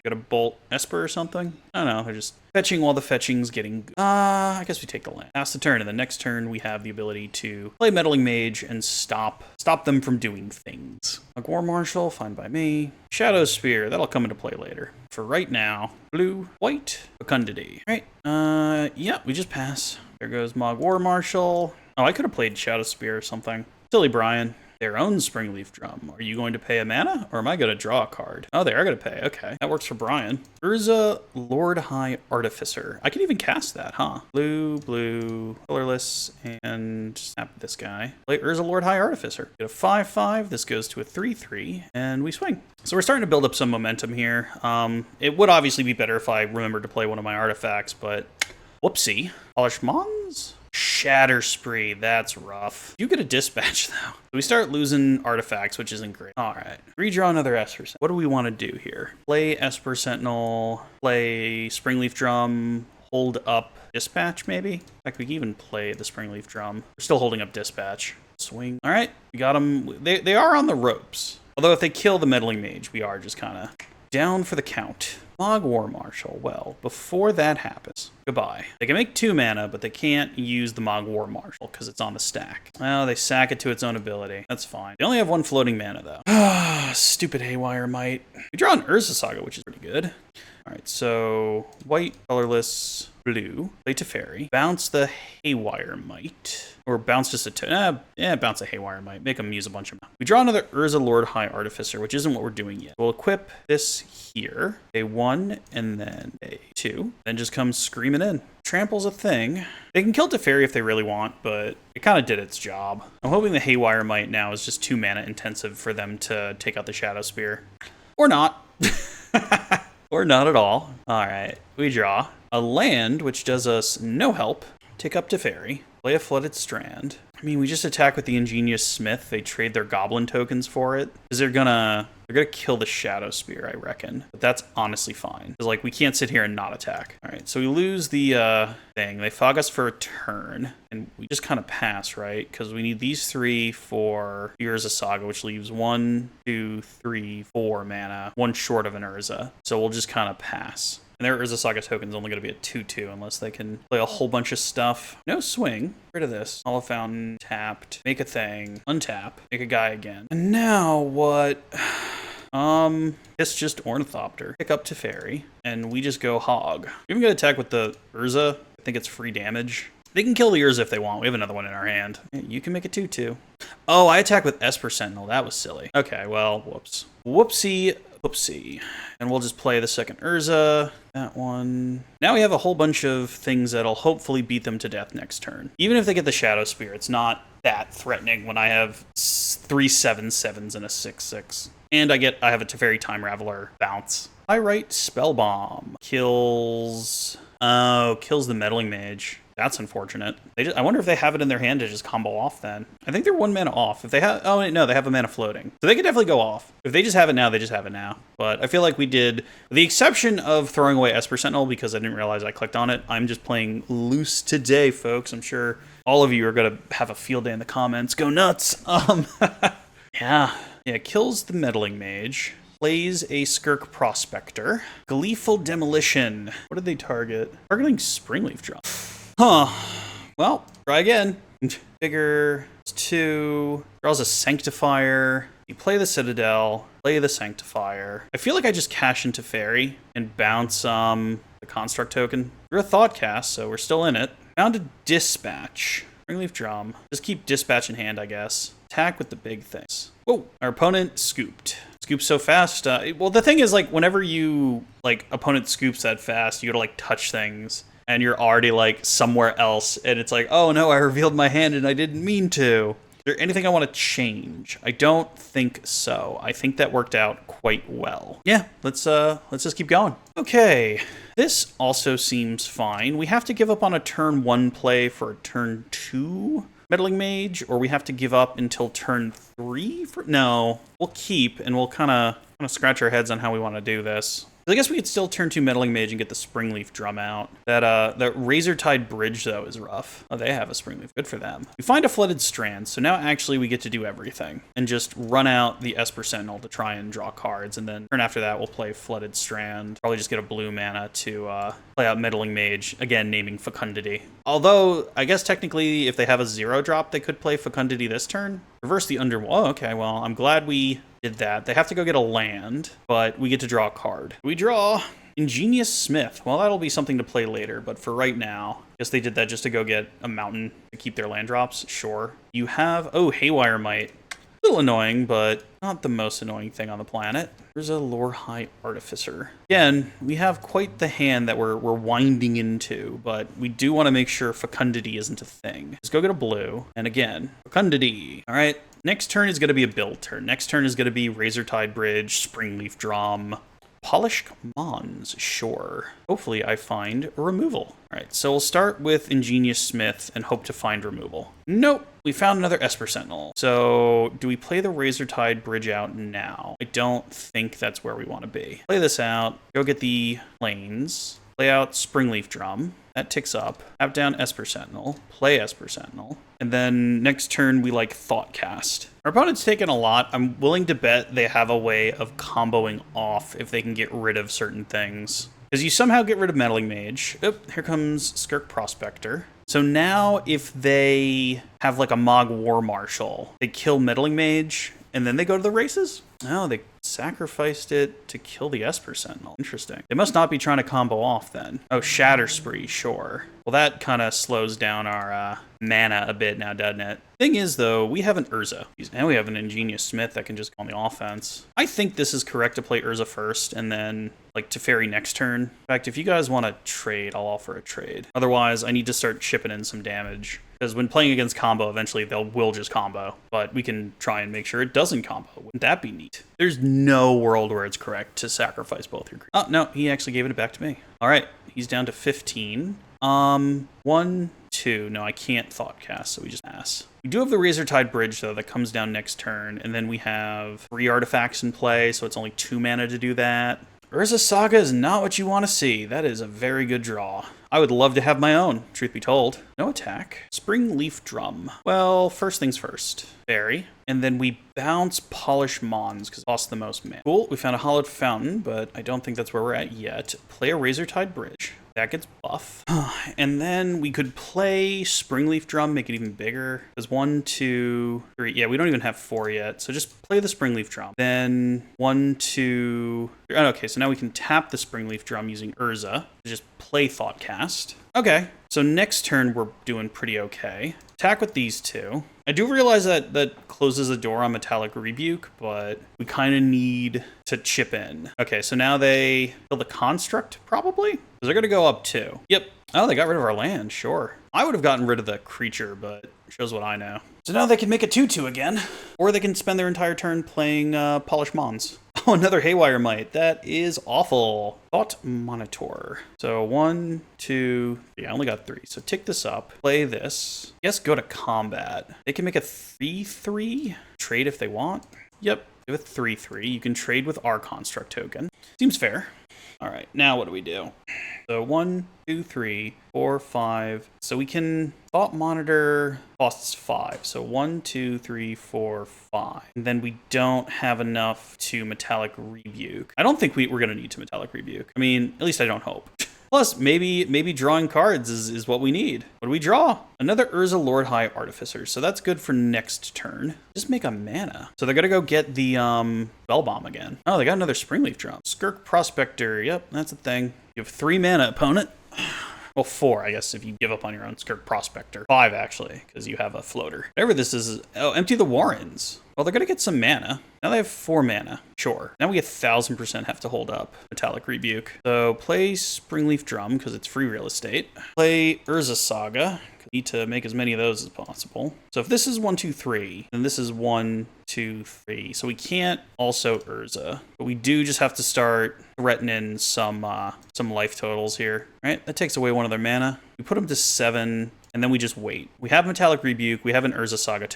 Got a Bolt Esper or something? I don't know, they're just fetching while the fetching's getting... I guess we take the land. Pass the turn, and the next turn we have the ability to play Meddling Mage and stop them from doing things. Like War Marshal, fine by me. Shadow Spear, that'll come into play later. For right now, blue, white, Fecundity. Right, yeah, we just pass. There goes Mog War Marshal. Oh, I could have played Shadow Spear or something. Silly Brian. Their own Springleaf Drum. Are you going to pay a mana, or am I going to draw a card? Oh, they are going to pay. Okay, that works for Brian. Urza Lord High Artificer. I can even cast that, huh? Blue, blue, colorless, and snap this guy. Play Urza Lord High Artificer. Get a 5/5. This goes to a 3/3, and we swing. So we're starting to build up some momentum here. It would obviously be better if I remembered to play one of my artifacts, but whoopsie. Polish Mons? Shatter Spree, that's rough. You get a Dispatch, though. We start losing artifacts, which isn't great. All right. Redraw another Esper Sentinel. What do we want to do here? Play Esper Sentinel, play Springleaf Drum, hold up Dispatch, maybe? In fact, we can even play the Springleaf Drum. We're still holding up Dispatch. Swing. All right. We got them. They are on the ropes. Although if they kill the Meddling Mage, we are just kind of down for the count. Mog War Marshal. Well, before that happens, goodbye. They can make 2 mana, but they can't use the Mog War Marshal because it's on the stack. Well, they sack it to its own ability. That's fine. They only have 1 floating mana, though. Stupid Haywire Might. We draw an Urza Saga, which is pretty good. All right, so white, colorless, blue, play Teferi, bounce the Haywire Might, or bounce just bounce a Haywire Might, make them use a bunch of mana. We draw another Urza Lord High Artificer, which isn't what we're doing yet. We'll equip this here, a 1, and then a 2. 2/2, then just comes screaming in. Trample's a thing. They can kill Teferi if they really want, but it kind of did its job. I'm hoping the Haywire Might now is just 2 mana intensive for them to take out the Shadow Spear. Or not. Or not at all. Alright, we draw. A land, which does us no help. Take up Teferi. Play a Flooded Strand. I mean, we just attack with the Ingenious Smith. They trade their Goblin tokens for it. Because they're gonna kill the Shadow Spear, I reckon. But that's honestly fine. Because, like, we can't sit here and not attack. Alright, so we lose the thing. They fog us for a turn. And we just kind of pass, right? Because we need these 3 for Urza Saga, which leaves 1, 2, 3, 4 mana. 1 short of an Urza. So we'll just kind of pass. And their Urza Saga token's only going to be a 2/2 unless they can play a whole bunch of stuff. No swing. Rid of this. Hollow Fountain, tapped. Make a thing. Untap. Make a guy again. And now what? It's just Ornithopter. Pick up Teferi. And we just go hog. We even get attack with the Urza. I think it's free damage. They can kill the Urza if they want. We have another one in our hand. You can make a 2/2. Oh, I attack with Esper Sentinel. That was silly. Okay, well, whoops. Whoopsie. Whoopsie. And we'll just play the second Urza. That one. Now we have a whole bunch of things that'll hopefully beat them to death next turn. Even if they get the Shadow Spear, it's not that threatening when I have 3 7/7s and a 6/6. And I have a Teferi Time Raveler bounce. I write Spell Bomb. Kills the Meddling Mage. That's unfortunate. I wonder if they have it in their hand to just combo off then. I think they're 1 mana off. If they have, oh no, they have a mana floating. So they could definitely go off. If they just have it now, they just have it now. But I feel like we did, with the exception of throwing away Esper Sentinel because I didn't realize I clicked on it. I'm just playing loose today, folks. I'm sure all of you are going to have a field day in the comments. Go nuts. Yeah, kills the Meddling Mage. Plays a Skirk Prospector. Gleeful Demolition. What did they target? Targeting Springleaf Drum. Huh. Well, try again. Bigger. 2. Draws a Sanctifier. You play the Citadel. Play the Sanctifier. I feel like I just cash into Fairy and bounce the Construct token. We're a Thought Cast, so we're still in it. Found a Dispatch. Springleaf Drum. Just keep Dispatch in hand, I guess. Attack with the big things. Whoa. Our opponent scooped. Scoops so fast. Well, the thing is, like, whenever you, like, opponent scoops that fast, you gotta, like, touch things. And you're already, like, somewhere else. And it's like, oh, no, I revealed my hand and I didn't mean to. Is there anything I want to change? I don't think so. I think that worked out quite well. Yeah, let's just keep going. Okay, this also seems fine. We have to give up on a turn 1 play for a turn 2 Meddling Mage, or we have to give up until turn 3? No, we'll keep, and we'll kind of scratch our heads on how we want to do this. I guess we could still turn 2 Meddling Mage and get the Springleaf Drum out. That Razortide Bridge, though, is rough. Oh, they have a Springleaf. Good for them. We find a Flooded Strand, so now actually we get to do everything. And just run out the Esper Sentinel to try and draw cards, and then turn after that we'll play Flooded Strand. Probably just get a blue mana to play out Meddling Mage, again naming Fecundity. Although, I guess technically if they have a 0-drop, they could play Fecundity this turn. Reverse the Oh, okay, well, I'm glad we did that. They have to go get a land, but we get to draw a card. We draw Ingenious Smith. Well, that'll be something to play later, but for right now, I guess they did that just to go get a mountain to keep their land drops. Sure. You have, Haywire Might. A little annoying, but not the most annoying thing on the planet. There's a Lore High Artificer. Again, we have quite the hand that we're winding into, but we do want to make sure Fecundity isn't a thing. Let's go get a blue, and again, Fecundity. All right, next turn is going to be a build turn. Next turn is going to be Razortide Bridge, Springleaf Drum, Polished Mons, sure. Hopefully I find a removal. All right, so we'll start with Ingenious Smith and hope to find removal. Nope, we found another Esper Sentinel. So do we play the Razortide Bridge out now? I don't think that's where we want to be. Play this out, go get the plains, play out Springleaf Drum. That ticks up. Tap down Esper Sentinel. Play Esper Sentinel. And then next turn, we like Thought Cast. Our opponent's taken a lot. I'm willing to bet they have a way of comboing off if they can get rid of certain things. Because you somehow get rid of Meddling Mage. Oh, here comes Skirk Prospector. So now if they have like a Mog War Marshal, they kill Meddling Mage, and then they go to the races? Oh, they sacrificed it to kill the Esper Sentinel. Interesting. They must not be trying to combo off then. Oh, Shatter Spree, sure. Well, that kind of slows down our mana a bit now, doesn't it? Thing is, though, we have an Urza. And we have an Ingenious Smith that can just go on the offense. I think this is correct to play Urza first, and then, like, Teferi next turn. In fact, if you guys want to trade, I'll offer a trade. Otherwise, I need to start chipping in some damage. Because when playing against combo, eventually will just combo. But we can try and make sure it doesn't combo. Wouldn't that be neat? There's no world where it's correct to sacrifice both your creatures. Oh, no, he actually gave it back to me. All right, he's down to 15. 1, 2. No, I can't Thought Cast, so we just pass. We do have the Razortide Bridge, though, that comes down next turn. And then we have 3 artifacts in play, so it's only 2 mana to do that. Urza Saga is not what you want to see. That is a very good draw. I would love to have my own, truth be told. No attack. Spring Leaf Drum. Well, first things first. Fairy. And then we bounce Polish Mons, because it costs the most mana. Cool, we found a Hollowed Fountain, but I don't think that's where we're at yet. Play a Razortide Bridge. That gets buff. And then we could play Springleaf Drum, make it even bigger. There's 1, 2, 3. Yeah, we don't even have 4 yet. So just play the Springleaf Drum. Then 1, 2, 3. Okay, so now we can tap the Springleaf Drum using Urza. Just play Thoughtcast. Okay, so next turn we're doing pretty okay. Attack with these 2. I do realize that closes the door on Metallic Rebuke, but we kind of need to chip in. Okay, so now they kill the Construct, probably? Because they're going to go up 2. Yep. Oh, they got rid of our land, sure. I would have gotten rid of the creature, but shows what I know. So now they can make a 2/2 again, or they can spend their entire turn playing Polish Mons. Oh, another Haywire Might. That is awful. Thought Monitor. So 1, 2, 3. I only got 3. So tick this up. Play this. Yes, go to combat. They can make a 3/3. Trade if they want. Yep. Do a 3/3. You can trade with our Construct token. Seems fair. All right. Now what do we do? So 1, 2, 3, 4, 5. So we can Thought Monitor costs 5. So 1, 2, 3, 4, 5. And then we don't have enough to Metallic Rebuke. I don't think we're going to need to Metallic Rebuke. I mean, at least I don't hope. Plus, maybe drawing cards is what we need. What do we draw? Another Urza Lord High Artificer. So that's good for next turn. Just make a mana. So they're going to go get the Bell Bomb again. Oh, they got another Springleaf Drum. Skirk Prospector. Yep, that's a thing. You have 3 mana, opponent. Well, 4, I guess, if you give up on your own Skirk Prospector. 5, actually, because you have a floater. Whatever this is. Oh, empty the Warrens. Well, they're going to get some mana. Now they have 4 mana. Sure. Now we get 1,000% have to hold up Metallic Rebuke. So play Springleaf Drum, because it's free real estate. Play Urza Saga. Need to make as many of those as possible. So if this is 1, 2, 3, then this is 1, 2, 3. So we can't also Urza, but we do just have to start threatening some life totals here. All right, that takes away one of their mana. We put them to 7, and then we just wait. We have Metallic Rebuke. We have an Urza Saga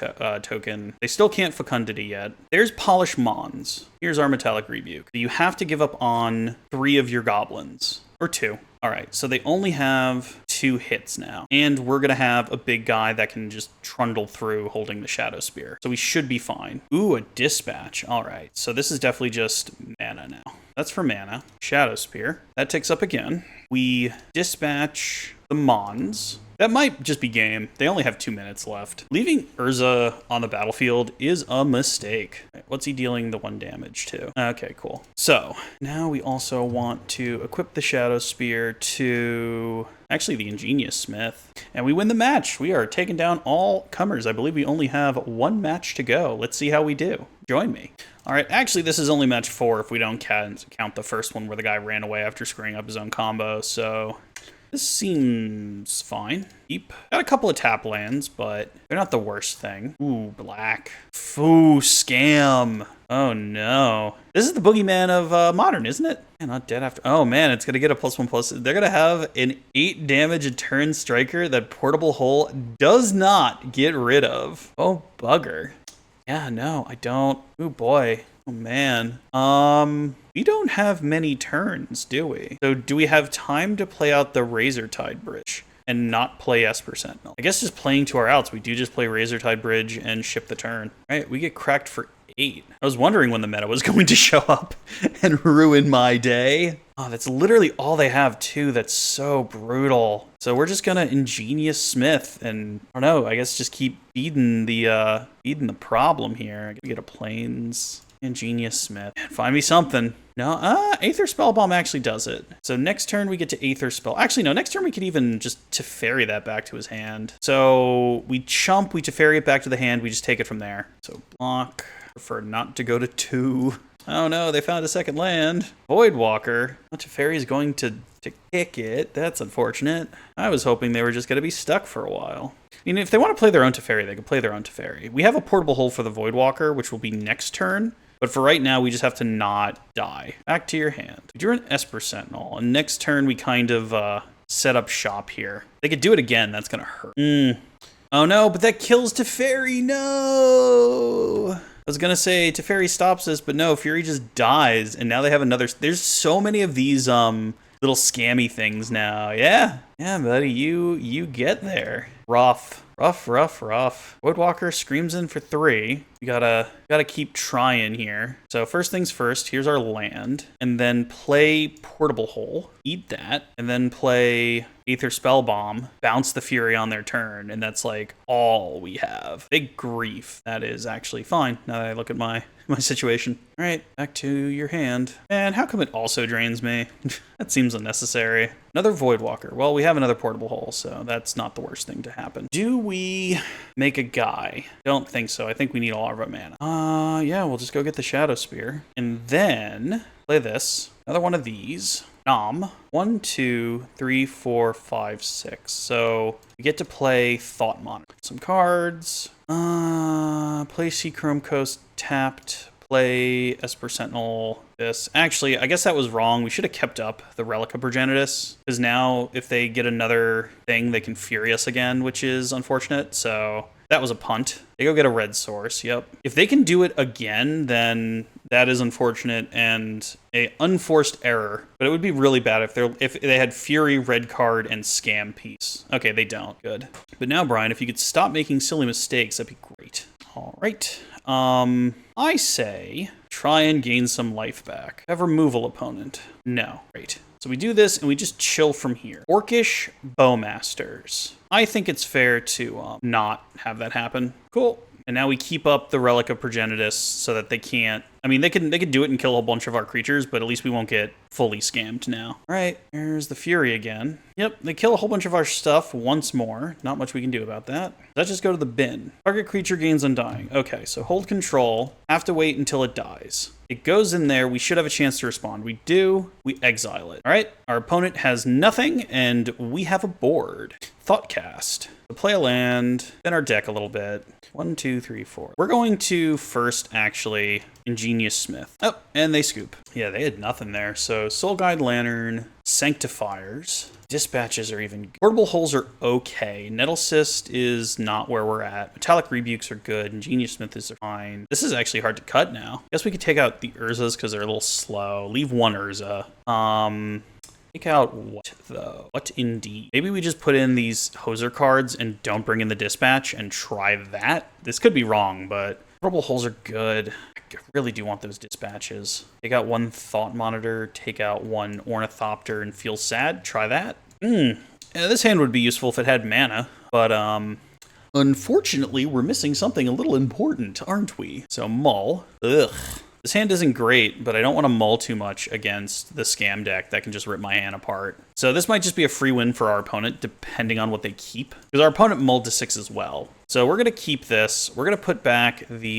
token. They still can't Fecundity yet. There's Polish Mons. Here's our Metallic Rebuke. You have to give up on 3 of your goblins. Or 2. All right, so they only have 2 hits now. And we're going to have a big guy that can just trundle through holding the Shadow Spear. So we should be fine. Ooh, a Dispatch. All right, so this is definitely just mana now. That's for mana. Shadow Spear. That takes up again. We dispatch the Mons. That might just be game. They only have 2 minutes left. Leaving Urza on the battlefield is a mistake. Right, what's he dealing the 1 damage to? Okay, cool. So now we also want to equip the Shadow Spear to actually the Ingenious Smith. And we win the match. We are taking down all comers. I believe we only have 1 match to go. Let's see how we do. Join me. All right, actually, this is only match 4 if we don't count the first one where the guy ran away after screwing up his own combo. So this seems fine. Keep. Got a couple of tap lands, but they're not the worst thing. Ooh, black. Foo, scam. Oh, no. This is the boogeyman of Modern, isn't it? Yeah, not dead after. Oh, man, it's going to get a +1/+. They're going to have an 8 damage a turn striker that Portable Hole does not get rid of. Oh, bugger. Yeah, no, I don't. Oh, boy. Oh, man. We don't have many turns, do we? So do we have time to play out the Razortide Bridge? and not play Esper Sentinel. I guess just playing to our outs, we do just play Razortide Bridge and ship the turn. All right, we get cracked for 8. I was wondering when the meta was going to show up and ruin my day. Oh, that's literally all they have too. That's so brutal. So we're just gonna Ingenious Smith and I don't know, I guess just keep feeding the problem here. I get a Plains Ingenious Smith. Find me something. No, Aether Spellbomb actually does it. So next turn we get to Aether Spell. Actually, no, next turn we could even just Teferi that back to his hand. So we chump, we Teferi it back to the hand, we just take it from there. So block. Prefer not to go to 2. Oh no, they found a second land. Voidwalker. Teferi's going to kick it. That's unfortunate. I was hoping they were just going to be stuck for a while. I mean, if they want to play their own Teferi, they can play their own Teferi. We have a portable hole for the Voidwalker, which will be next turn. But for right now, we just have to not die. Back to your hand. We drew an Esper Sentinel. And next turn, we kind of set up shop here. They could do it again. That's going to hurt. Oh no, but that kills Teferi. No! I was going to say Teferi stops this, but no, Fury just dies. And now they have another... There's so many of these little scammy things now. Yeah, buddy, you get there. Rough. Woodwalker screams in for 3. We gotta keep trying here. So first things first, here's our land. And then play Portable Hole. Eat that. And then play Aether Spellbomb. Bounce the Fury on their turn. And that's like all we have. Big grief. That is actually fine now that I look at my situation. All right, back to your hand. And how come it also drains me? That seems unnecessary. Another Voidwalker. Well, we have another Portable Hole, so that's not the worst thing to happen. Do we make a guy? Don't think so. I think we need all of our mana. Yeah, we'll just go get the Shadow Spear. And then play this. Another one of these. 1, 2, 3, 4, 5, 6. So we get to play Thought Monitor. Some cards. Play Seachrome Coast tapped. Play Esper Sentinel. This. Actually, I guess that was wrong. We should have kept up the Relic of Progenitus. Because now, if they get another thing, they can Fury us again, which is unfortunate. So that was a punt. They go get a red source. Yep. If they can do it again, then that is unfortunate and a unforced error. But it would be really bad if they had Fury, red card, and Scam piece. Okay, they don't. Good. But now, Brian, if you could stop making silly mistakes, that'd be great. All right. I say try and gain some life back. Have removal opponent. No. Great. So we do this and we just chill from here. Orcish Bowmasters. I think it's fair to not have that happen. Cool. And now we keep up the Relic of Progenitus so that they can't... I mean, they can do it and kill a whole bunch of our creatures, but at least we won't get fully scammed now. All right, there's the Fury again. Yep, they kill a whole bunch of our stuff once more. Not much we can do about that. Let's just go to the bin. Target creature gains Undying. Okay, so hold control. Have to wait until it dies. It goes in there. We should have a chance to respond. We do. We exile it. All right, our opponent has nothing, and we have a board. Thoughtcast. So play a land, then our deck a little bit. 1, 2, 3, 4. We're going to first actually Ingenious Smith. Oh, and they scoop. Yeah, they had nothing there. So Soul Guide Lantern, Sanctifiers. Dispatches are even good. Portable Holes are okay. Nettle Cyst is not where we're at. Metallic Rebukes are good. Ingenious Smith is fine. This is actually hard to cut now. Guess we could take out the Urzas because they're a little slow. Leave one Urza. Take out what, though? What indeed? Maybe we just put in these Hoser cards and don't bring in the Dispatch and try that? This could be wrong, but Portable Holes are good. I really do want those Dispatches. Take out one Thought Monitor, take out one Ornithopter and feel sad. Try that. Yeah, this hand would be useful if it had mana, but unfortunately, we're missing something a little important, aren't we? So mull. Ugh. This hand isn't great, but I don't want to mull too much against the Scam deck that can just rip my hand apart. So this might just be a free win for our opponent, depending on what they keep. Because our opponent mulled to 6 as well. So we're going to keep this. We're going to put back the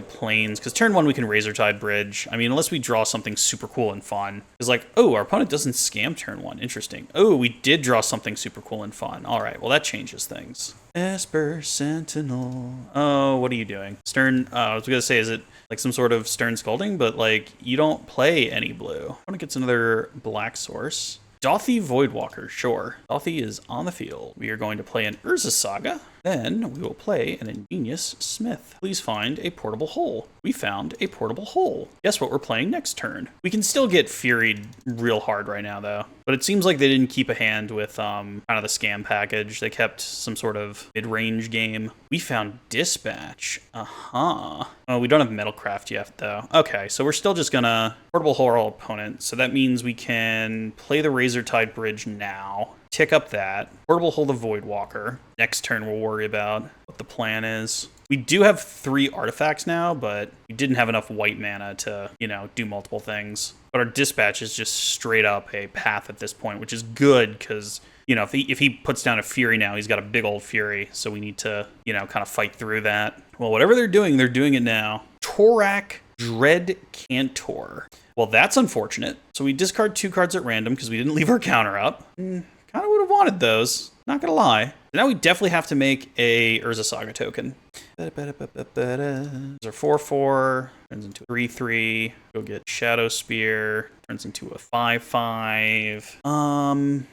Plains, because turn 1 we can Razortide Bridge. I mean, unless we draw something super cool and fun. It's like, oh, our opponent doesn't scam turn 1. Interesting. Oh, we did draw something super cool and fun. All right, well, that changes things. Esper Sentinel. Oh, what are you doing? Stern, I was going to say, is it like some sort of Stern Scolding? But, like, you don't play any blue. I want to get another black source. Dothy Voidwalker, sure. Dothy is on the field. We are going to play an Urza Saga. Then we will play an ingenious smith. Please find a portable hole. We found a portable hole. Guess what we're playing next turn? We can still get furied real hard right now though. But it seems like they didn't keep a hand with kind of the scam package. They kept some sort of mid-range game. We found dispatch. Oh, we don't have metalcraft yet though. Okay, so we're still just gonna portable hole our opponent. So that means we can play the Razortide Bridge now. Tick up that. Portable hole the Voidwalker. Next turn we'll worry about what the plan is. We do have 3 artifacts now, but we didn't have enough white mana to, you know, do multiple things. But our dispatch is just straight up a path at this point, which is good because, you know, if he puts down a Fury now, he's got a big old Fury. So we need to, you know, kind of fight through that. Well, whatever they're doing it now. Torak Dread Cantor. Well, that's unfortunate. So we discard 2 cards at random because we didn't leave our counter up. Kind of would have wanted those, not gonna lie. Now we definitely have to make a Urza Saga token. These are 4/4, turns into a 3/3. Go get Shadow Spear, turns into a 5/5.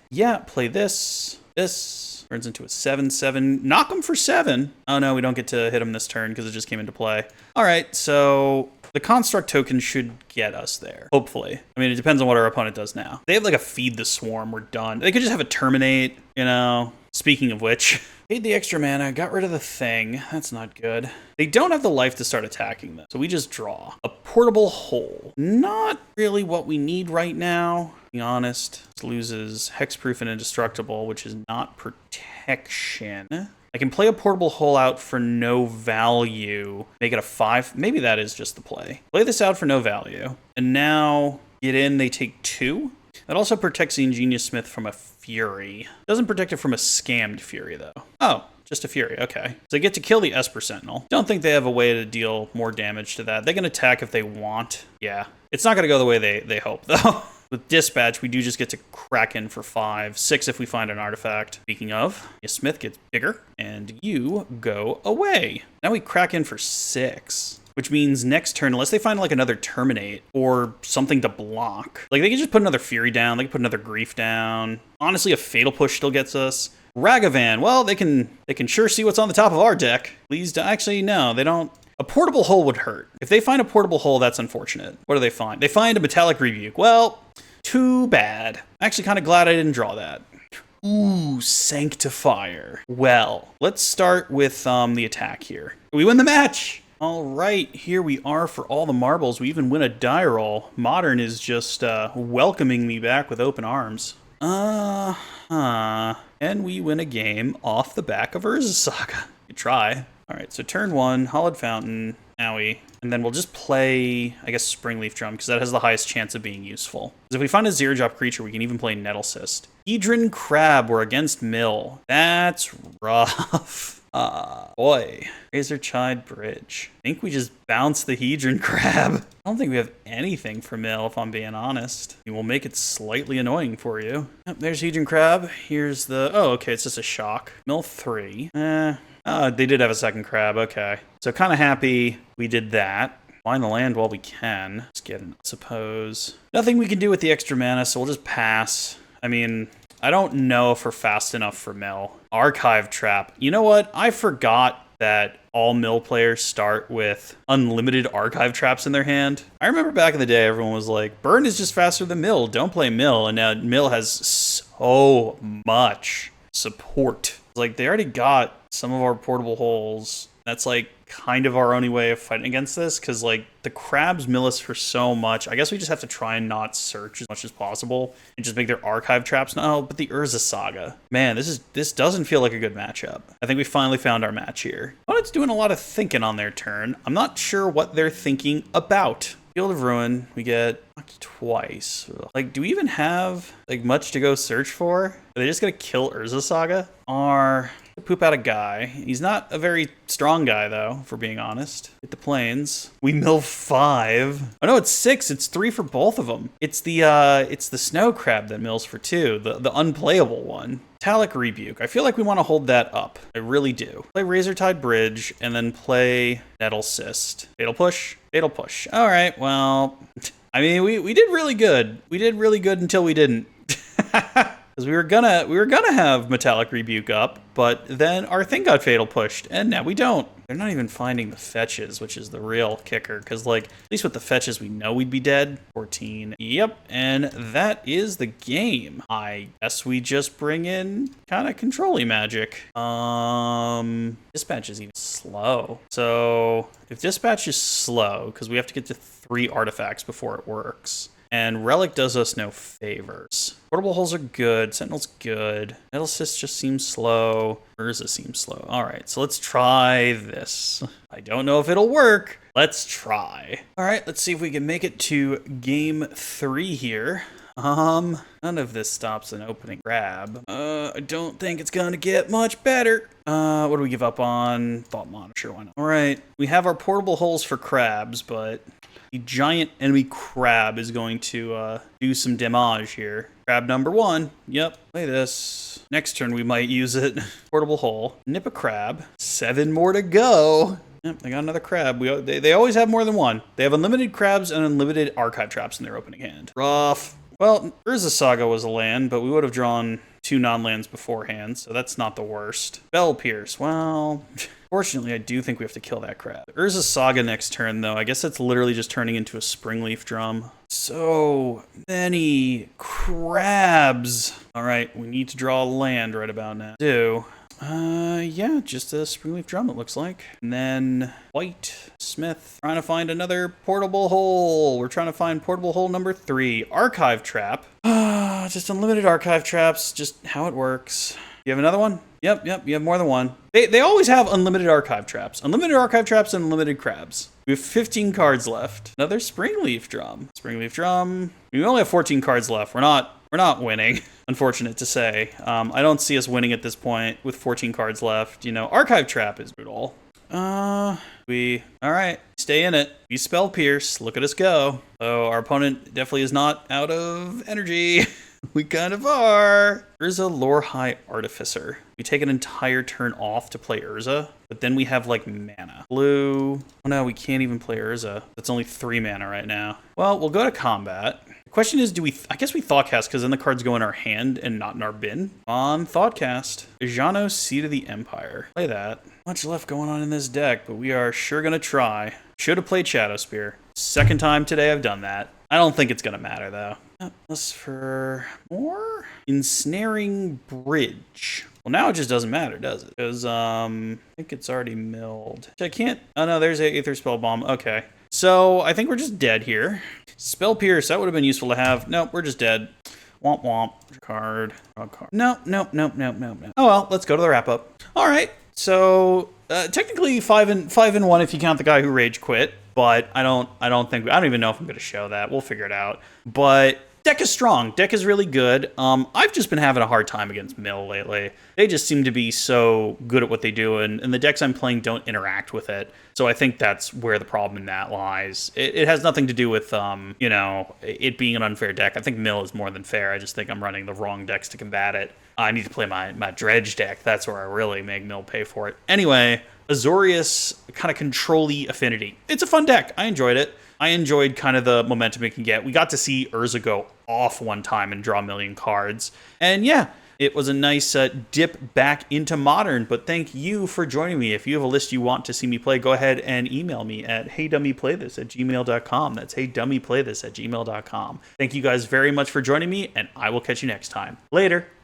Yeah, play this. This turns into a 7/7. Knock him for 7. Oh no, we don't get to hit him this turn because it just came into play. All right, so the Construct token should get us there, hopefully. I mean, it depends on what our opponent does now. They have like a Feed the Swarm, we're done. They could just have a Terminate, you know. Speaking of which, paid the extra mana, got rid of the thing. That's not good. They don't have the life to start attacking them, so we just draw. A portable hole. Not really what we need right now, to be honest. This loses Hexproof and Indestructible, which is not protection. I can play a portable hole out for no value. Make it a 5. Maybe that is just the play. Play this out for no value. And now get in, they take 2. That also protects the Ingenious Smith from a Fury. Doesn't protect it from a scammed Fury, though. Oh, just a Fury. Okay. So they get to kill the Esper Sentinel. Don't think they have a way to deal more damage to that. They can attack if they want. Yeah. It's not going to go the way they hope, though. With Dispatch, we do just get to crack in for 5. 6 if we find an artifact. Speaking of, your Smith gets bigger, and you go away. Now we crack in for 6. Which means next turn, unless they find like another Terminate or something to block, like they can just put another Fury down, they can put another Grief down. Honestly, a Fatal Push still gets us. Ragavan, well, they can sure see what's on the top of our deck. Please, actually, no, they don't. A portable hole would hurt. If they find a portable hole, that's unfortunate. What do they find? They find a Metallic Rebuke. Well, too bad. I'm actually kind of glad I didn't draw that. Ooh, Sanctifier. Well, let's start with the attack here. We win the match. All right, here we are for all the marbles. We even win a die roll. Modern is just welcoming me back with open arms. And we win a game off the back of Urza Saga. Good try. All right, so turn 1, Hollowed Fountain, owie. And then we'll just play, I guess, Springleaf Drum, because that has the highest chance of being useful. Because if we find a 0-drop creature, we can even play Nettle Cyst. Hedron Crab, we're against Mill. That's rough. Boy. Razortide Bridge. I think we just bounced the Hedron Crab. I don't think we have anything for Mill, if I'm being honest. We will make it slightly annoying for you. Yep, there's Hedron Crab. Here's the... Oh, okay, it's just a shock. Mill 3. They did have a second crab. Okay. So kind of happy we did that. Find the land while we can. Let's get it, I suppose. Nothing we can do with the extra mana, so we'll just pass. I mean... I don't know if we're fast enough for Mill. Archive Trap. You know what? I forgot that all Mill players start with unlimited Archive Traps in their hand. I remember back in the day, everyone was like, Burn is just faster than Mill. Don't play Mill. And now Mill has so much support. Like, they already got some of our portable holes. That's like kind of our only way of fighting against this, because like the crabs mill us for so much. I guess we just have to try and not search as much as possible and just make their archive traps. No, but the Urza Saga, man, this doesn't feel like a good matchup. I think we finally found our match here. Opponent's doing a lot of thinking on their turn. I'm not sure what they're thinking about. Field of Ruin, we get knocked twice. Like, do we even have like much to go search for? Are they just gonna kill Urza Saga? Or poop out a guy. He's not a very strong guy, though, for being honest. Hit the plains. We mill 5. Oh no, it's 6. It's 3 for both of them. It's the snow crab that mills for 2. The unplayable one. Metallic Rebuke. I feel like we want to hold that up. I really do. Play Razortide Bridge and then play Nettle Cyst. Fatal Push. Fatal Push. All right. Well, I mean, we did really good. We did really good until we didn't. Because we were gonna have Metallic Rebuke up, but then our thing got Fatal pushed, and now we don't. They're not even finding the fetches, which is the real kicker, because, like, at least with the fetches, we know we'd be dead. 14. Yep, and that is the game. I guess we just bring in kind of control-y magic. Dispatch is even slow. So if Dispatch is slow, because we have to get to 3 artifacts before it works, and Relic does us no favors. Portable holes are good. Sentinel's good. Metal Cyst just seems slow. Urza seems slow. All right, so let's try this. I don't know if it'll work. Let's try. All right, let's see if we can make it to game 3 here. None of this stops an opening grab. I don't think it's gonna get much better. What do we give up on? Thought Monitor, why not? All right, we have our portable holes for crabs, but the giant enemy crab is going to do some damage here. Crab number 1. Yep, play this. Next turn we might use it. Portable hole. Nip a crab. 7 more to go. Yep, they got another crab. They always have more than one. They have unlimited crabs and unlimited archive traps in their opening hand. Rough. Well, Urza Saga was a land, but we would have drawn 2 non-lands beforehand, so that's not the worst. Bell Pierce. Well, fortunately, I do think we have to kill that crab. Urza Saga next turn, though. I guess that's literally just turning into a Springleaf Drum. So many crabs. All right, we need to draw a land right about now. Yeah, just a Springleaf Drum, it looks like. And then White, Smith, trying to find another portable hole. We're trying to find portable hole number 3. Archive Trap. Just unlimited archive traps, just how it works. You have another one? Yep, you have more than one. They always have unlimited archive traps. Unlimited archive traps and unlimited crabs. We have 15 cards left. Another Springleaf Drum. Springleaf Drum. We only have 14 cards left. We're not winning, unfortunate to say. I don't see us winning at this point with 14 cards left. You know, Archive Trap is brutal. All right, stay in it. We Spell Pierce. Look at us go. So our opponent definitely is not out of energy. We kind of are. Urza Lore High Artificer. We take an entire turn off to play Urza, but then we have like mana. Blue. Oh no, we can't even play Urza. That's only 3 mana right now. Well, we'll go to combat. The question is, I guess we Thoughtcast because then the cards go in our hand and not in our bin. On Thoughtcast, Jano, Seed of the Empire. Play that. Much left going on in this deck, but we are sure gonna try. Should have played Shadow Spear. Second time today I've done that. I don't think it's gonna matter though. Unless for more? Ensnaring Bridge. Well, now it just doesn't matter, does it? Because, I think it's already milled. I can't... Oh, no, there's a Aether Spell Bomb. Okay. So, I think we're just dead here. Spell Pierce, that would have been useful to have. Nope, we're just dead. Womp womp. Card. Nope. Oh, well, let's go to the wrap-up. All right. So, technically 5 and 1 if you count the guy who rage quit. But I don't even know if I'm going to show that. We'll figure it out. But... Deck is strong. Deck is really good. I've just been having a hard time against Mill lately. They just seem to be so good at what they do, and the decks I'm playing don't interact with it. So I think that's where the problem in that lies. It has nothing to do with, you know, it being an unfair deck. I think Mill is more than fair. I just think I'm running the wrong decks to combat it. I need to play my Dredge deck. That's where I really make Mill pay for it. Anyway, Azorius, kind of control-y affinity. It's a fun deck. I enjoyed it. I enjoyed kind of the momentum it can get. We got to see Urza go off one time and draw a million cards. And yeah, it was a nice dip back into Modern, but thank you for joining me. If you have a list you want to see me play, go ahead and email me at heydummyplaythis@gmail.com. That's heydummyplaythis@gmail.com. Thank you guys very much for joining me, and I will catch you next time. Later.